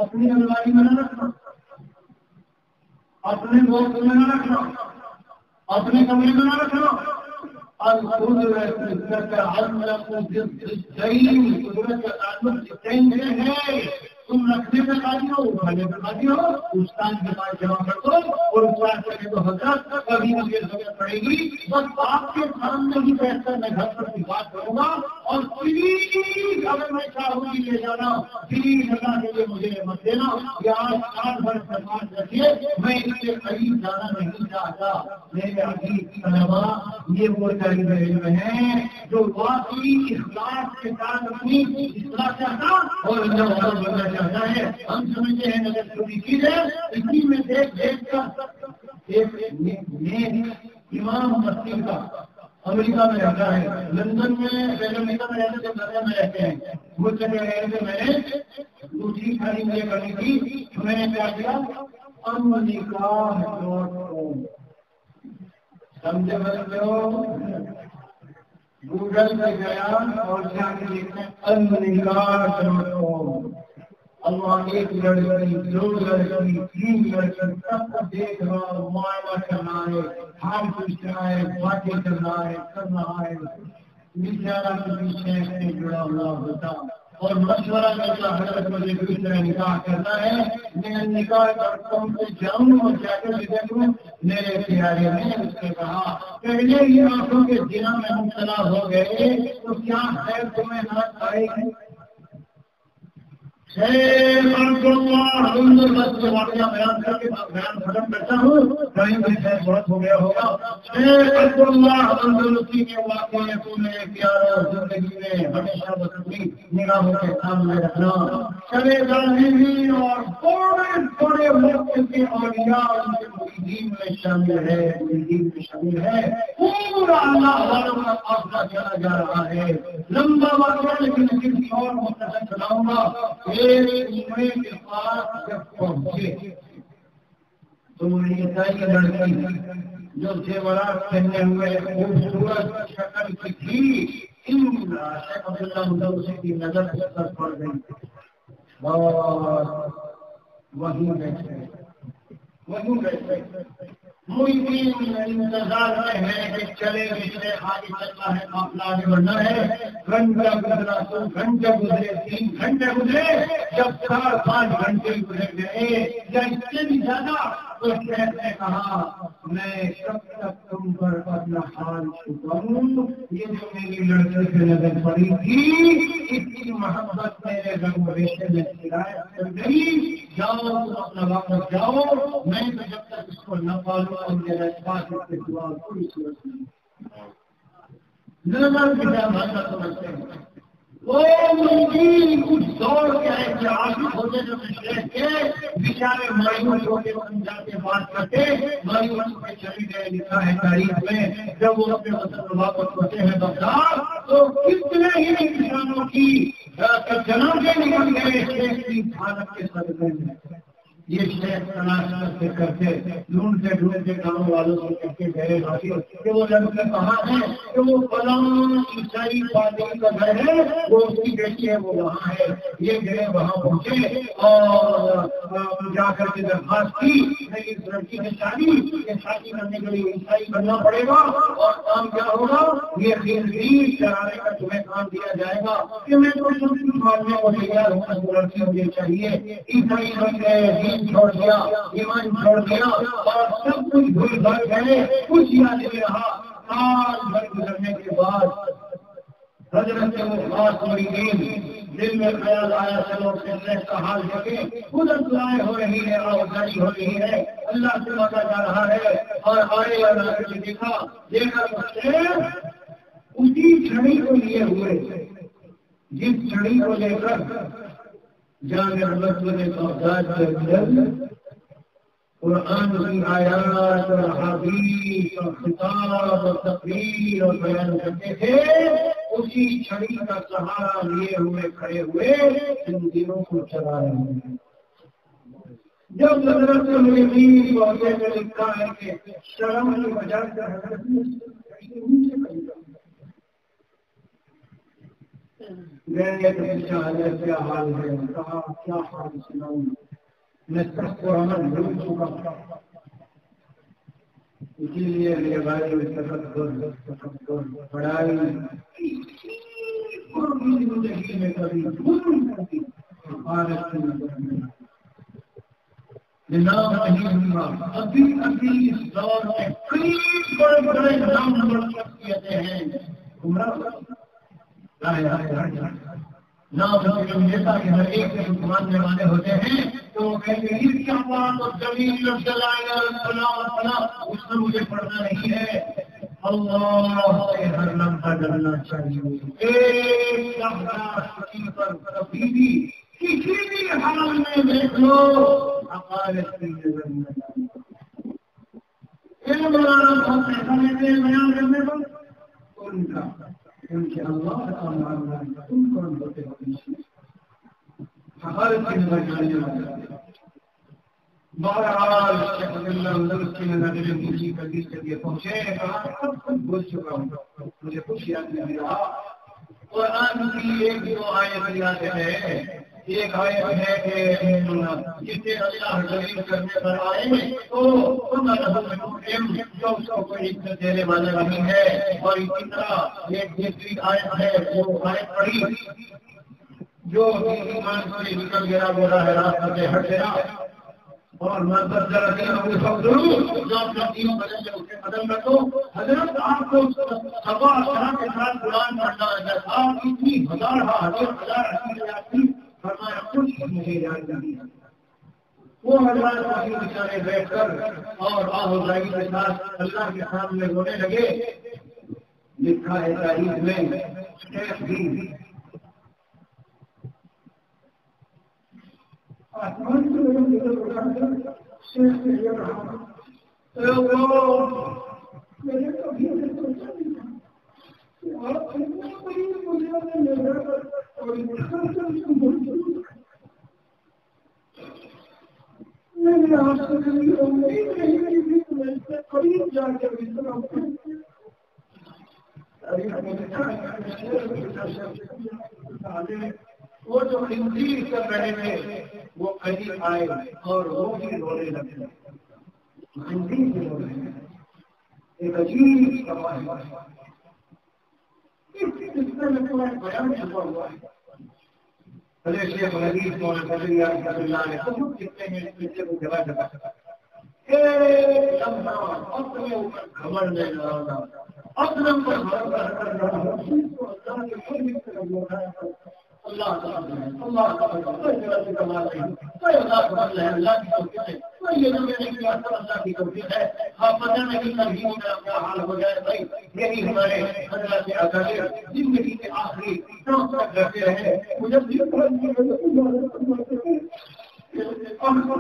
اپنی الماری میں نہ رکھنا، اپنے دوست میں نہ رکھنا، اپنے کمرے میں نہ رکھنا. تم رکھنے پہ قاضی ہو، اٹھانے پہ قاضی ہو، استاد کے پاس جمع کر دو اور استاد کرے تو حضرت کبھی مجھے ضرورت پڑے گی بس آپ کے سامنے ہی بیٹھ کر میں گھر پر کی بات کروں گا اور پلیز اگر میں چاہوں گی لے جانا پلیز اللہ کے لیے مجھے مت دینا. یا آج سال بھر سرمان رکھیے، میں اس کے قریب جانا نہیں چاہتا. میرے عزیز طلبا، یہ وہ طالب علم ہیں جو واقعی اخلاص کے ساتھ اپنی اصلاح چاہتا اور اللہ والا بننا چاہتا ہے. ہم سمجھتے ہیں نظر چھوٹی چیز ہے، اسی میں دیکھ دیکھ کر ایک امام مسجد کا امریکہ میں رہتا ہے، لندن میں امریکہ میں رہتے تھے، لندن میں رہتے ہیں. وہ چلے گئے تھے، میں نے دوسری کھانے مجھے کرنی تھی، میں نے کیا کیا امریکہ سمجھے بچے ہو، گوگل پہ گیا اور جا کے لکھا امریکہ. اللہ ایک لڑکی، دو لڑکی، تین لڑکی سب کو دیکھ رہا، معائنہ کرنا ہے، حال پوچھنا ہے، باتیں کرنا ہے، کرنا ہے. بیچارہ کے پیچھے سے جڑا ہوا ہوتا اور مشورہ کرتا حضرت مجھے دوسرا نکاح کرنا ہے، میں نکاح کرتا ہوں تو جاؤں اور جا کر دیکھوں. میرے پیارے نے اس سے کہا پہلے ہی آنکھوں کے زنا میں مبتلا ہو گئے تو کیا خیر تمہیں نہ آئے گی. واقعہ بیان کر کے بیان ختم کرتا ہوں، کہیں بھی خیر بہت ہو گیا ہوگا. اندلسی کے واقعے کو میرے پیارا زندگی میں ہمیشہ بستی نگاہوں کے سامنے رکھنا. چلے جانے اور بڑے بڑے وقت کے اولیاء ان کے مریدین میں شامل ہے، مریدین میں شامل ہے. پورا اللہ والوں کا قافلہ چلا جا رہا ہے. لمبا واقعہ لیکن کسی اور مختصر چلاؤں گا. کنویں کے پاس جب پہنچے تو عیسائی لڑکی جو زیورات پہنے ہوئے خوبصورت شکل کی تھی، شیخ عبداللہ مدوسی کی نظر اس پر پڑ گئی اور وہیں بیٹھے. مجرم انتظار میں ہے کہ چلے پچھلے آگے چلنا ہے، قافلہ آگے بڑھنا ہے. گھنٹہ گزرا، 2 گھنٹے گزرے، 3 گھنٹے گزرے، جب 4-5 گھنٹے گزر گئے یا اس سے بھی زیادہ، تو شیخ نے کہا میں کب تک تم پر اپنا حال چھپاؤں؟ یہ جو میری لڑکی سے نظر پڑی تھی، اس کی محبت میرے رنگ ریشے میں شکایت کر گئی. جاؤ تم اپنا واپس جاؤ، میں تو جب تک اس کو نہ پالوں اور میرا پاس اس کے سوا کوئی صورت نہیں. نظر کی کیا بھاشا سمجھتے ہیں وہ مجھے کچھ دور کے آئے کہ عاشق ہوتے جو شیخ کے بیچارے مایوس ہو کے ان جا کے بات کرتے، مایوس میں چلی گئے. لکھا ہے تاریخ میں جب وہ اپنے وطن واپس ہوتے ہیں بغداد تو کتنے ہی انسانوں کی جنازے نکل گئے شیخ کی حالت کے صدقے میں. یہ شیخ تلاش کرتے کرتے ڈھونڈتے ڈھونڈتے گاؤں والوں سے کہتے گئے کہ وہ لڑکے کہاں ہے، کہ وہ فلاں عیسائی پادری کا گھر ہے، وہ اس کی بیٹی ہے، وہ وہاں ہے. یہ گئے وہاں پہنچے اور جا کر کے درخواست کی اس لڑکی سے شادی کرنے کے لیے عیسائی بننا پڑے گا اور کام کیا ہوگا، یہ خنزیر چرانے کا تمہیں کام دیا جائے گا. کہ میں تو سب کچھ ماننے کو تیار ہوں، لڑکی مجھے چاہیے. عیسائی بن گئے، چھوڑ دیا، ایمان چھوڑ دیا اور سب کچھ بھول بھر گئے. کچھ یاد نہیں رہا. سال بھر گزرنے کے بعد حضرت وہ خاص مریدین دل میں خیال آیا چلو کیسے کا حال دیکھے. ادھر دعائیں ہو رہی ہے، آوازاری ہو رہی ہے، اللہ سے ماتا جا رہا ہے اور آئے اور آ کے دیکھا اسی چھڑی کو لیے ہوئے، جس چھڑی کو لے کر جامع مسجد بغداد کے اندر قرآن کی آیات اور احادیث اور خطاب اور تقریر اور بیان کرتے تھے، اسی چھڑی کا سہارا لیے ہوئے کھڑے ہوئے ان دنوں کو چلا رہے ہیں. جب حضرت مریدین واقعے میں لکھا ہے کہ شرم کی وجہ سے حضرت کیا حال ہے، کہا کیا حال سناؤں، میں سب کو عمل بھول چکا. اسی لیے میرے بھائی پڑھائی زندگی میں کبھی نظام نہیں ہوا. ابھی اس دور میں کئی بڑے بڑے نام نمبر شخصیتیں ہیں گمراہ نیتا کے ہر ایک سے ماننے والے ہوتے ہیں تو وہ کہتے ہیں اس کا بات اور زمین اور اس میں مجھے پڑھنا نہیں ہے. اللہ سے ہر لمحہ ڈرنا چاہیے. ایک لمحہ پر کبھی بھی کسی بھی حال میں دیکھ لو عقائد کی نظر میں پیسہ لیتے ہیں بیان کرنے کو ان کا کیونکہ اللہ کا ماننا تم کون ہوتے ہو ہر کی نظر جانے والا. بہرحال اس کی نظر کسی کبھی کے لیے پہنچے بول چکا ہوں، مجھے کچھ یاد نہیں رہا. قرآن کی ایک دو آیت یاد ہے. ایک آیت ہے کہ جسے اللہ دلیل کرنے پر آئے تو جو اس کو کوئی عزت دینے والا نہیں ہے. اور اسی طرح ایک دوسری آیت ہے وہ آیت پڑھی جو ایمان سے نکل گیا وہ راہ راستہ سے ہٹ گیا اور مذہب جو اپنا دین بدل گئے اسے بدل کر دو. حضرت آپ کو سوا اشرا کے ساتھ قرآن پڑھنا رہتا تھا. اتنی ہزار فرمایا کچھ مجھے یاد نہیں. وہ حضرات کافی بیچارے بیٹھ کر اور آہوزائی کے ساتھ اللہ کے سامنے رونے لگے. لکھا ہے تاریخ میں شیخ بھی آسمان سے شیخ یہ رہا میں نے کبھی سوچا نہیں تھا کہ آپ میں نے آپ سے قریب جا کر وہ جو خنزیر کر رہے تھے وہ قریب آئے اور وہ بھی رونے لگے. ایک عجیب بیان چھپا ہوا ہے. بھلے شیخ الحدیث مولانا فضل رحمۃ اللہ علیہ خود کتنے ہیں اس بچے کو جگہ جگہ اپنے اوپر خبر لے رہا اپنے اوپر اللہ کی توفیق ہے. آپ پتہ نہیں کبھی میرا کیا حال ہو جائے بھائی. یہی ہمارے حضرات اکابر زندگی کے آخری سانس تک رہتے رہے. مجھے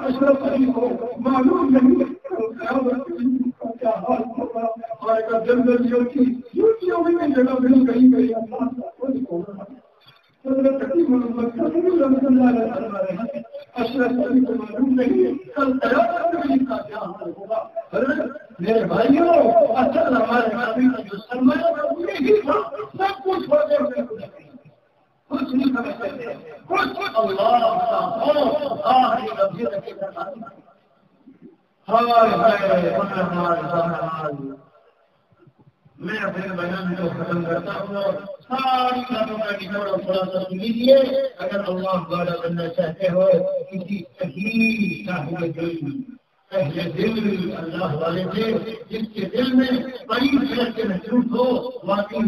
اشرف علی کو معلوم نہیں کیا حال ہوگا. ہمارے جنرل یوٹیوب میں جگہ مل گئی میرے بھائیوں اصل ہمارے جو سرمایہ سب کچھ ہوتے کچھ نہیں سمجھتے کچھ میں اپنے بیان کو ختم کرتا ہوں. ساری باتوں کا نچوڑ اور خلاصہ سن لیجیے. اگر اللہ والا بننا چاہتے ہو کسی صحیح صاحب دل اہل دل اللہ والے سے جس کے دل میں بڑی صحت کے محسوس ہو واقعی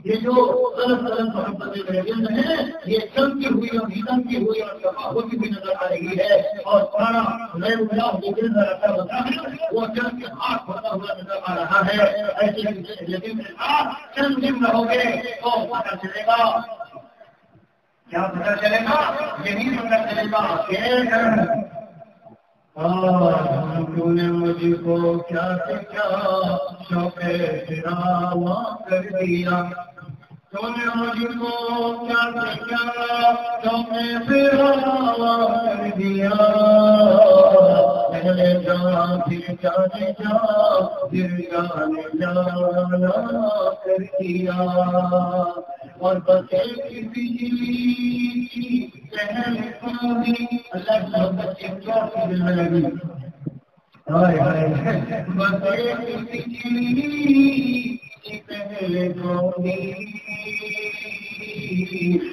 یہ جو غلط محبت میرے دل میں ہے یہ چلتی ہوئی اور نکلتی ہوئی اور شفا ہوتی ہوئی نظر آ رہی ہے. اور پرانا میں اللہ جو دل میں رکھا ہوتا ہے وہ چل کے ہاتھ ہوتا ہوا نظر آ رہا ہے. ایسے لیکن چند دن رہو گے تو پتہ چلے گا. کیا پتہ چلے گا؟ یہی پتہ چلے گا تو نے مجھ کو کیا سے کیا شوق فراوا کر دیا. تو نے مجھ کو کیا سے کیا شوق فراوا کر دیا. پہلے جان پھر جانے جانا کر دیا. اور بس ایک بجلی کی پہل پانی اللہ سب بچے کیا دل میں لگی. بس ایک بجلی کی پہل پانی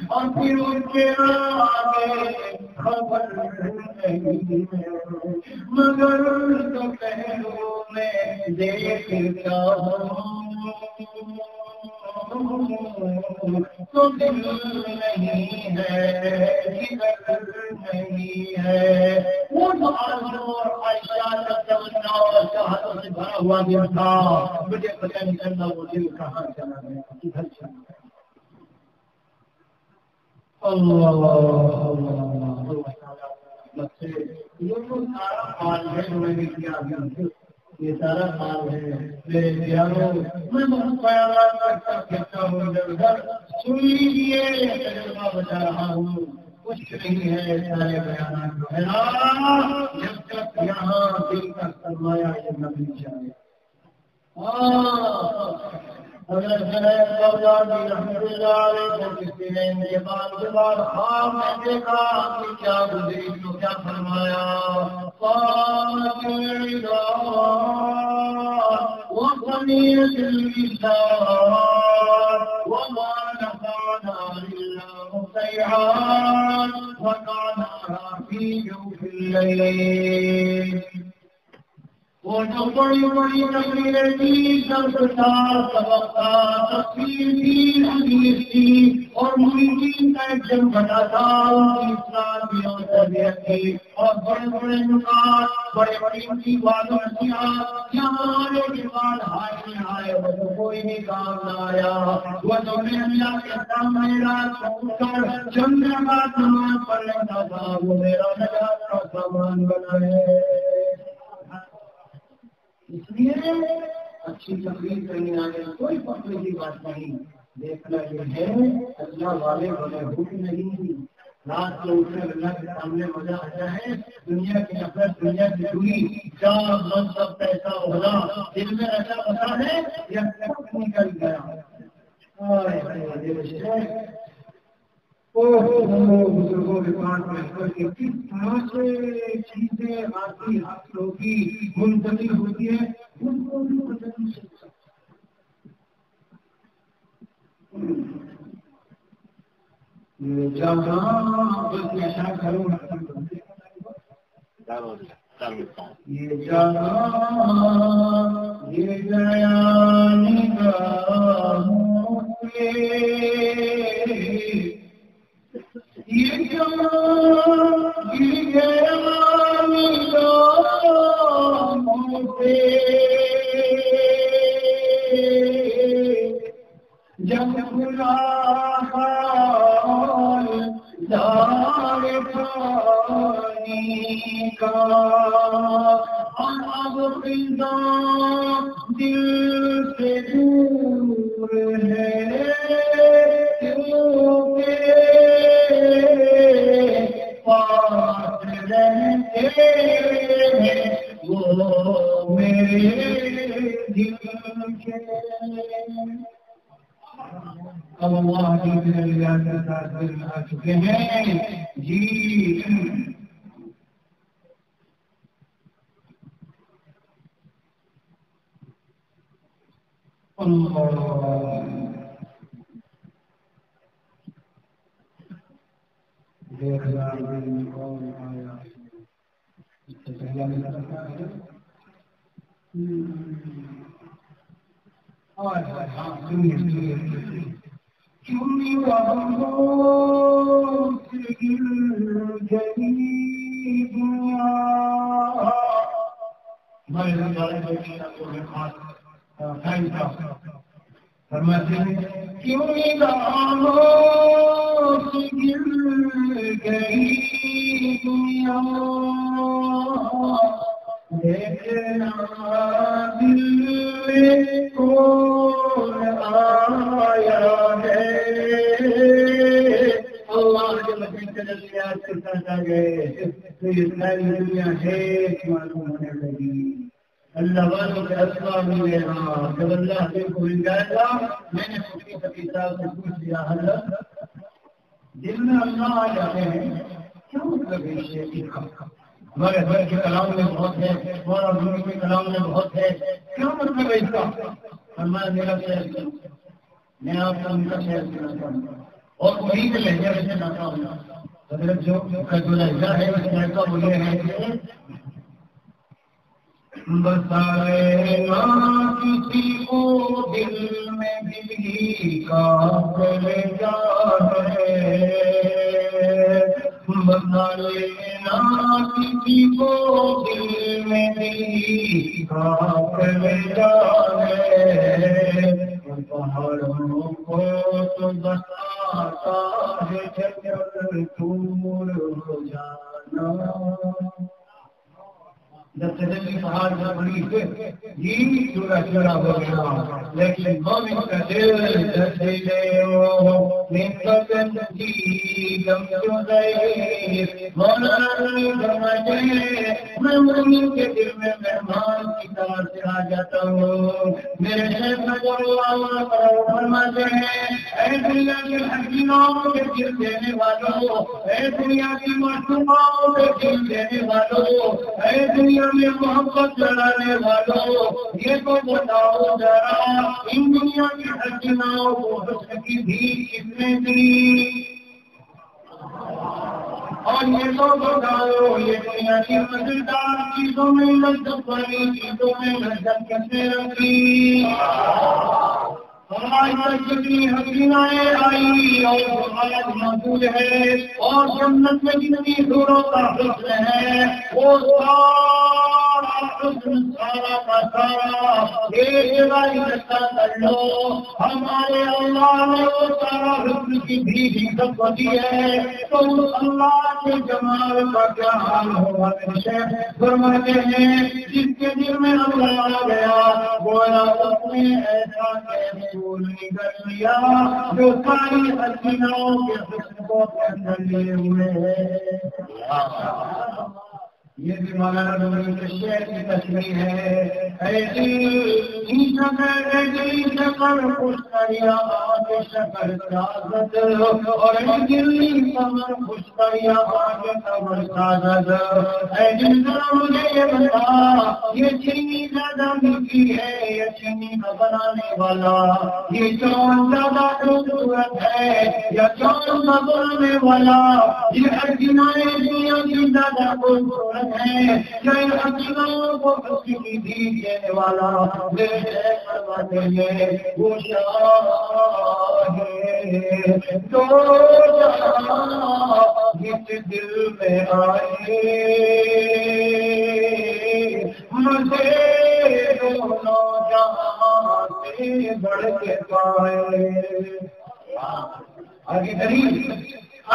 اور پھر ان کے آگے خبر نہیں مگر تو پہلو میں دیکھتا ہوں تو دل نہیں ہے جگر نہیں ہے. وہ تو آرزو اور خواہشات اور تمنا اور چاہتوں سے بھرا ہوا دل تھا. مجھے پتہ نہیں چلتا وہ دل کہاں چلا گیا کدھر چلا گیا. یہ تو سارا حال ہے جو میں نے کیا یہ سارا حال ہے. میرے پیاروں میں بہت خیالات کرتا ہوں ادھر ادھر سن لیجیے تجربہ بتا رہا ہوں. کچھ نہیں ہے سارے بیانات جو ہے نا جب تک یہاں دل کا سرمایہ یہ نہ مل جائے. حضرت رحمۃ اللہ علیہ کو کسی نے میرے بعد خواب میں دیکھا کہ کیا گزری تو کیا فرمایا. وَقَنِيَةِ اللِّسَانِ وَمَا نَفَعَنَا إِلَّا مُطَيْعًا وَقَعْنَا فِي جَوْفِ اللَّيْلِ. وہ جو بڑی بڑی تقریریں تھی سرکار سبق تھا تفسیر تھی حدیث تھی اور مریدین کا ایک جمگھٹا تھا ان کی اصلاح اور تربیت تھی اور بڑے بڑے نکات بڑے بڑی ان کی باتوں نصیحت یہاں آنے کے بعد ہائے وہ تو کوئی بھی کام نہ آیا. وہ جو میں اللہ کے سامنے رات کو اٹھ کر چند رکعت نماز پڑھ لیتا تھا وہ میرا نجات کا سامان بنا ہے. اس لیے اچھی تقریر کرنے آنے کوئی فخر کی بات نہیں. دیکھنا یہ ہے اللہ والے بڑے بھوک نہیں. رات کو اٹھنے اللہ کے سامنے مزہ آتا ہے. دنیا کی نفرت دنیا کی دوری جان منصب پیسہ ہونا دل میں ایسا پتا ہے یا نکل گیا. بزرگوں کے پاس بیٹھ کر کے کس طرح سے چیزیں آتی حاصلوں کی منتقل ہوتی ہے ان کو بھی پتہ نہیں چلتا. یہ جہاں بس ایسا کرو یہ جہاں یہ گیا نگاہوں سے یہ جہاں یہ گیا نگاہوں سے جب بلا دار پانی کا اب خدا دل سے دور ہے کیونکہ پاس رہتے ہیں وہ میرے دل کے. اب اللہ کی دلیات کے ساتھ دل آ چکے ہیں جی. دیکھ رہا کون آیا اس سے پہلا میرا رکھا ہے ہاں سنیے کیوں فرماتے ہیں کیوں گئی دنیا دیکھنا دل میں کون آیا ہے. اللہ کے مدد کے نظریات کے ساتھ آ گئے تو یہ ساری دنیا ہے معلوم ہونے لگی. اللہ والوں کے اسباب ملے ہاں جب اللہ دل کو مل جائے گا. میں نے مفتی فقیر صاحب سے پوچھ لیا حضرت دل میں اللہ آ جاتے ہیں کیا مطلب ہے اس کا؟ ہمارے بھر کے کلام میں بہت ہے اور دنیا کے کلام میں بہت ہے کیا مطلب ہے اس کا؟ فرمایا میرا شہر میں آپ کا ان کا شہر سناتا ہوں اور وہی کے لہجے میں سناتا ہوں. حضرت جو لہجہ ہے اس لہجہ وہ یہ ہے کہ بسائے نہ کسی کو دل میں دل ہی کا لہجہ ہے. بسائے نہ کسی کو دل میں دل ہی کا لہجہ ہے. پہاڑوں کو تو بساتا ہے جب دور ہو جانا. جب تجلی پہاڑ میں بڑی جی چورا چورا ہو گیا لیکن مومن کا دل دسلے میں مومن کے دل میں مہمان کی طرح سے آ جاتا ہوں. میرے شیخ نظر اللہ فرماتے ہیں اے دنیا کے حکیموں کے دل دینے والوں اے دنیا کی معصوموں کے دل دینے والوں اے دنیا میں محبت لڑانے والوں یہ تو بتاؤ ذرا ان دنیا کی حسیناؤں کو حسن کی بھی کس نے دی اور یہ تو بتاؤ یہ دنیا کی مزیدار چیزوں میں لذت والی چیزوں میں لذت کیسے رکھی. ہماری طرف کتنی حسینائیں آئی اور آج موجود ہے اور جنت میں جتنی دوروں کا حسن ہے وہ سارا کا سارا ایک جگہ اکٹھا کر لو. ہمارے اللہ نے وہ سارا حسن کی بھی حکمت کو دی ہے تو اس اللہ کے جمال کا کیا حال ہوگا. فرماتے ہیں جس کے دل میں اللہ آ گیا بولا اس نے ایسا نکل لیا جو ساری حسیناؤں کے حسن کو اندر لیے ہوئے ہے. یہ بھی مولانا رومی کے شعر کی تشریح ہے. اے شکر خوش کریا آج شکر سازد اور دلی کمر خوش کریا آج کمر سازد. اے دل مجھے یہ بتا یہ چینی زیادہ میٹھی ہے یا چینی کا بنانے والا؟ یہ چون زیادہ خوبصورت ہے یا چون کا بنانے والا؟ یہ اجنائے دنیا کی زیادہ خوبصورت ہے یا اجنوں کو خوشی دینے والا؟ فرماتے ہیں وہ شاہ تو جس دل میں آئے مجھے دونوں جہاں سے بڑھ کے پائے. آگے قریب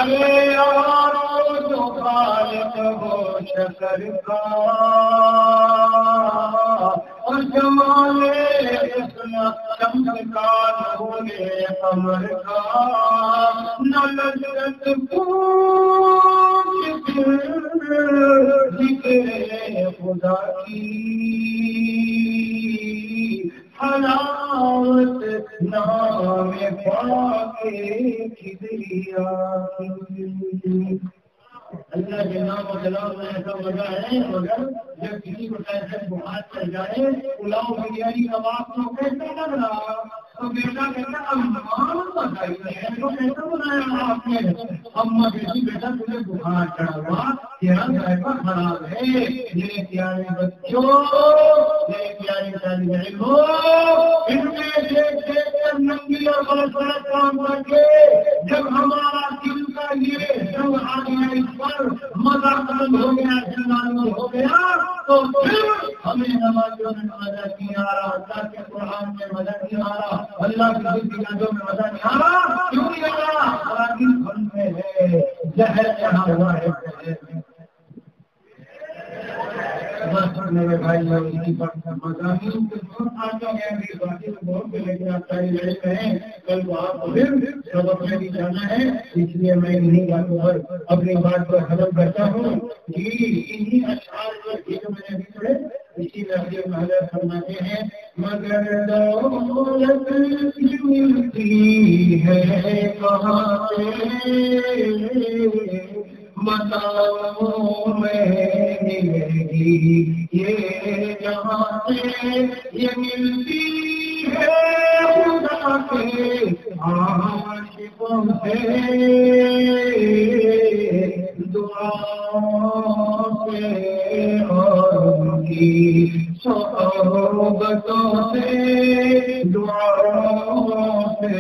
ارے یارو جو خالق ہو شکر کا اور جمال حسن شمس کا نور قمر کا نہ لذت پوچھ ذکر خدا کی حلاوت نام پاک کبریا کی. اللہ کے نام و جلال میں ایسا مزہ ہے مگر جب کسی کو کیسے بخار چل جائے پلاؤ بریانی کباب تو کیسے لگ رہا تو بیٹا کہتا اماں بتائیے تو کیسا بنایا آپ نے؟ اماں کہتی بیٹا تجھے بخار چڑھا ہوا تیرا ذائقہ خراب ہے. میرے پیارے بچوں میرے پیارے طالب علموں ان میں دیکھ دیکھ کر ننگی اور بڑا کام کر کے جب ہمارا دل کا یہ جب آ گیا اس پر مزہ قلم ہو گیا جنان ہو گیا تو پھر ہمیں نمازوں میں مزہ نہیں آ رہا اللہ کے قرآن میں مزہ نہیں آ رہا اللہ کی یادوں میں مزہ نہیں آ رہا. کیوں نہیں آ رہا؟ خرابی گھر میں ہے زہر چڑھا ہوا ہے. بس میرے بھائی اسی پر مضامین کے بہت لے کے آپ ساری لڑے ہیں. کل کو آپ کو پھر سبق میں بھی جانا ہے اس لیے میں انہیں باتوں پر اپنی بات پر ختم کرتا ہوں کہ انہیں اشعار پر جو میں نے ابھی پڑھے اسی لہجے میں حضرت فرماتے ہیں مگر دولت ملتی ہے کہاں سے متاؤں میں ملے گی یہ جہاں سے یہ ملتی ہے خدا کے عاشقوں سے دعاؤں سے اور ان کی صحبتوں سے دعاؤں سے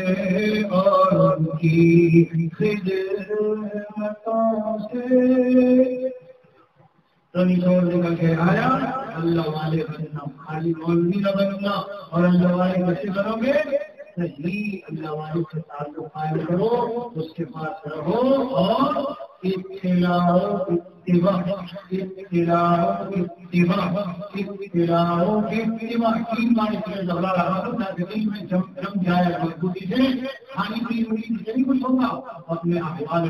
اور ان کی خدمتوں سے. چھوڑ نکل کے آیا اللہ والے بننا خالی مولوی نہ بننا اور اللہ والے کیسے بنو گے؟ صحیح اللہ والے سے تعلق قائم کرو اس کے پاس رہو اور مضبوطی سے کھانے کی نہیں کچھ ہوگا اپنے احوال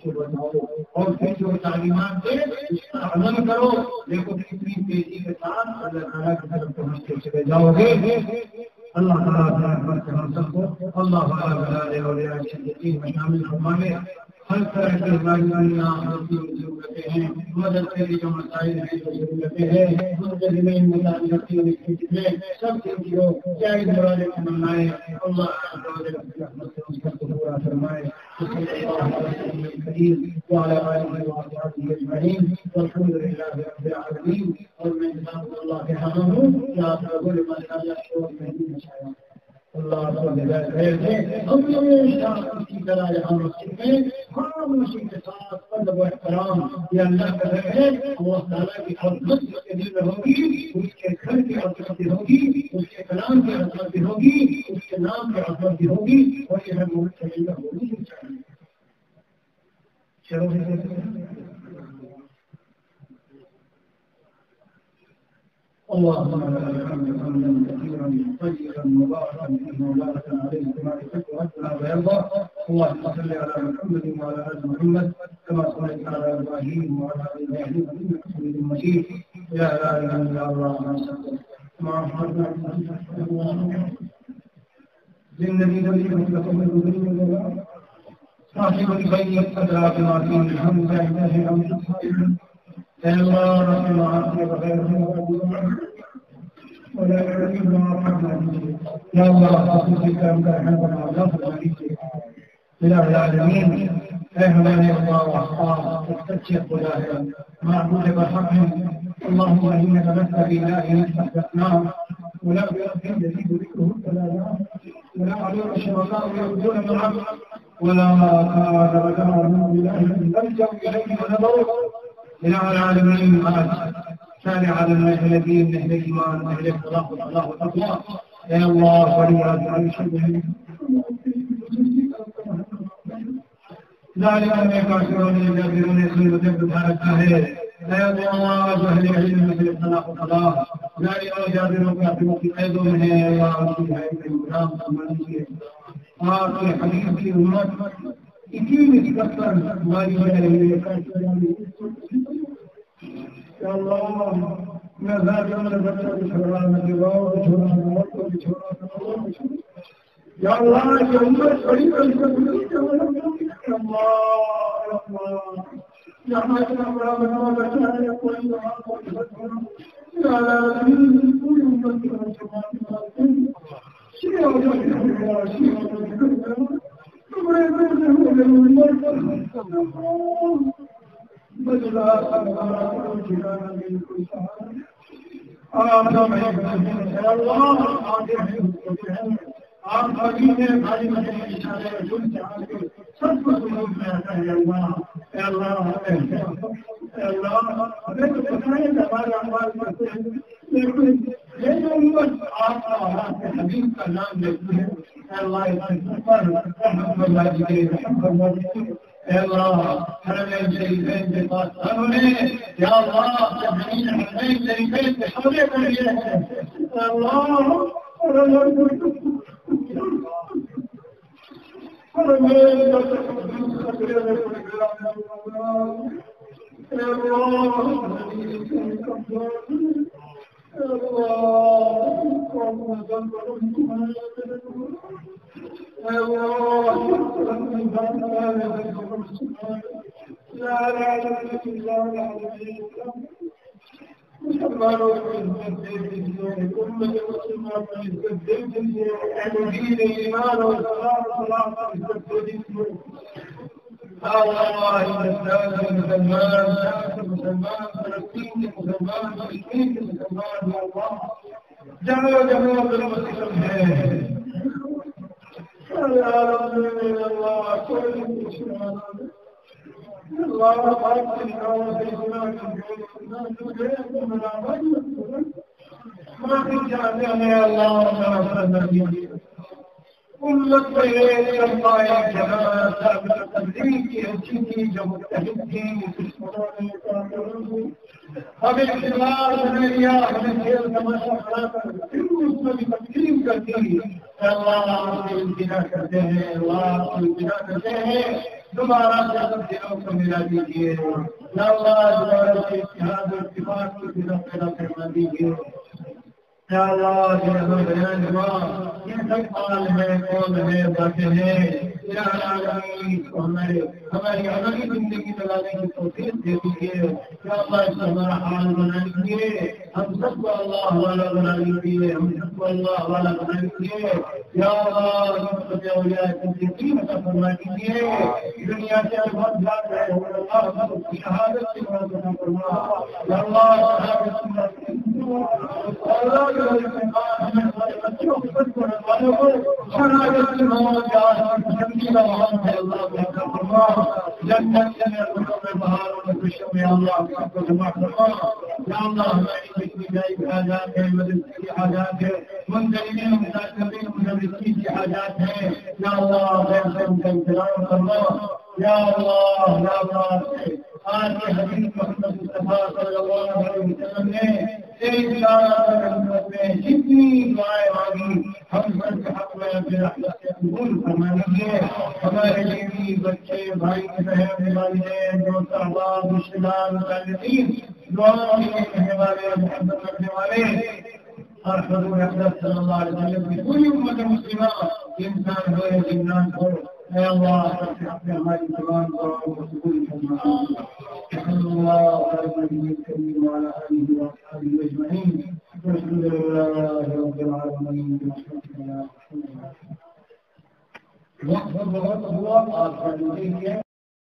کو بناؤ اور پھر جو تعلیمات دے اس پر عمل کرو. دیکھو کتنی تیزی کے ساتھ اللہ تعالیٰ کی طرف پہنچتے چلے جاؤ گے. اللہ تعالیٰ ہم سب کو اللہ تعالیٰ میں شامل فرمائے. ہر طرح کی ضرورتیں ہیں مدد کے لیے جو مسائل ہیں جو ضرورتیں ہیں زمین سب کے لیے جائز والے کو منائے اللہ پورا فرمائے. الحمد للہ رب العالمین. اور میں اللہ کے حاضر ہوں کہ آپ لوگوں نے اللہ ہم ہمیشہ اسی طرح یہاں مسجد میں خاموشی کے ساتھ ادب و احترام یہ اللہ کا گھر ہے. اللہ تعالیٰ کی عظمت اس کے دل میں ہوگی اس کے گھر کی عظمت ہوگی اس کے کلام کی عظمت ہوگی اس کے نام کی عظمت ہوگی اور یہ ہر ملک چلے گا ہونی چاہیے. چلو اللهم لك الحمد حمدا كثيرا طيبا مباركا فيه مباركا عليه كما يحب ربنا ويرضى. اللهم صل على محمد وعلى ال محمد كما صليت على ابراهيم وعلى ال ابراهيم انك حميد مجيد. لا اله الا الله مع للنبي صاحب البيت الصدرات ما فيه الحمد لله الحمد يا الله رب العالمين ولا يعلم ما يا الله خصوصك أنت الحمد لله العالمين. اهلا يا الله واحقار تستشهد ولاها معبود بحق. اللهم انك لست باله استحدثناه ولا برب يزيد ذكره ولا على الشركاء يردون معه ولا كاد ولا من اله نرجع اليه ونظره إلى العالمين قد كان على الذين أهل الإيمان أهل الصلاة والصلاة والتقوى. يا الله ولي أجعل شبه ذلك أن يكاشرون يجابرون يسير جبد هذا الجاهل. يا الله أهل العلم مثل الصلاة والصلاة ذلك يجابرون يعطيك أيضا يا الله فيها الإمام أمانية آخر حديث في أمات إكيد تكثر ما يجب يا الله ما زاد من البشر بشران الجواب بشران الموت وبشران الله يا الله يا الله شريك يا الله يا الله يا ما كان ربنا وبشر يقول يا لا كل من الله حرمين شريفين بطاقتهم يا الله تبعين حرمين شريفين بحولك الإله الله حرمين امت میں اللہ جہاں ثابت تقدیر کی اچھی تھی جو متحد تھی ہمیں اختلاف نے لیا ہمیں کھیل تماشا کھڑا کر پھر اس میں بھی تقسیم کرتی اللہ آپ سے انتظار کرتے ہیں اللہ آپ سے انتظار کرتے ہیں دوبارہ سے سب دلوں کو ملا دیجیے اللہ دوبارہ سے اتحاد اور اتفاق کی دلوں پیدا کروا دیجیے یا اللہ جہاں بیان ہوا یہ سب حال ہے کون ہے باتیں ہیں یا اللہ ہماری عملی زندگی چلانے کی توفیق دے دیجیے یا اللہ اس ہمارا حال بنا لیجیے ہم سب کو اللہ والا بنا لیجیے ہم سب کو اللہ والا بنا لیجیے یا اللہ یقین عطا فرما دیجیے دنیا سے بہت بات ہے اللہ سب کی شہادت کی بات عطا فرما یا اللہ شہادت کی اللہ ہمیں ہمارے بچوں کو خود کو والوں کو شہادت کی موت جنت کے بہاروں میں خوشیوں میں اللہ آپ کو جمع کروا یا اللہ ہماری جائے حاجات ہے مدرسے کی حاجات ہے منتظرین متاثرین مدرسین کی حاجات ہے یا اللہ ان کا انتظام کرنا یا اللہ آج کے حدیث محمد مصطفیٰ صلی اللہ علیہ وسلم نے تیری رحمت میں جتنی دعائیں مانگی ہم سب کے حق میں اپنے رحمت سے قبول فرما لیجیے. ہمارے بیوی بچے بھائی بہن والدین دوست احباب رشتے دار متعلقین دعا میں کہنے والے محبت رکھنے والے اور حضور اقدس صلی اللہ علیہ وسلم کی پوری امت مسلمہ انسان ہو یا جنات ہو اے اللہ سب سے اپنے ہماری تمام دعاؤں کو قبول فرما. صلی اللہ علیہ وسلم وعلى آله وصحبه أجمعين. الحمد لله رب العالمين. وقت بہت ہوا آپ کا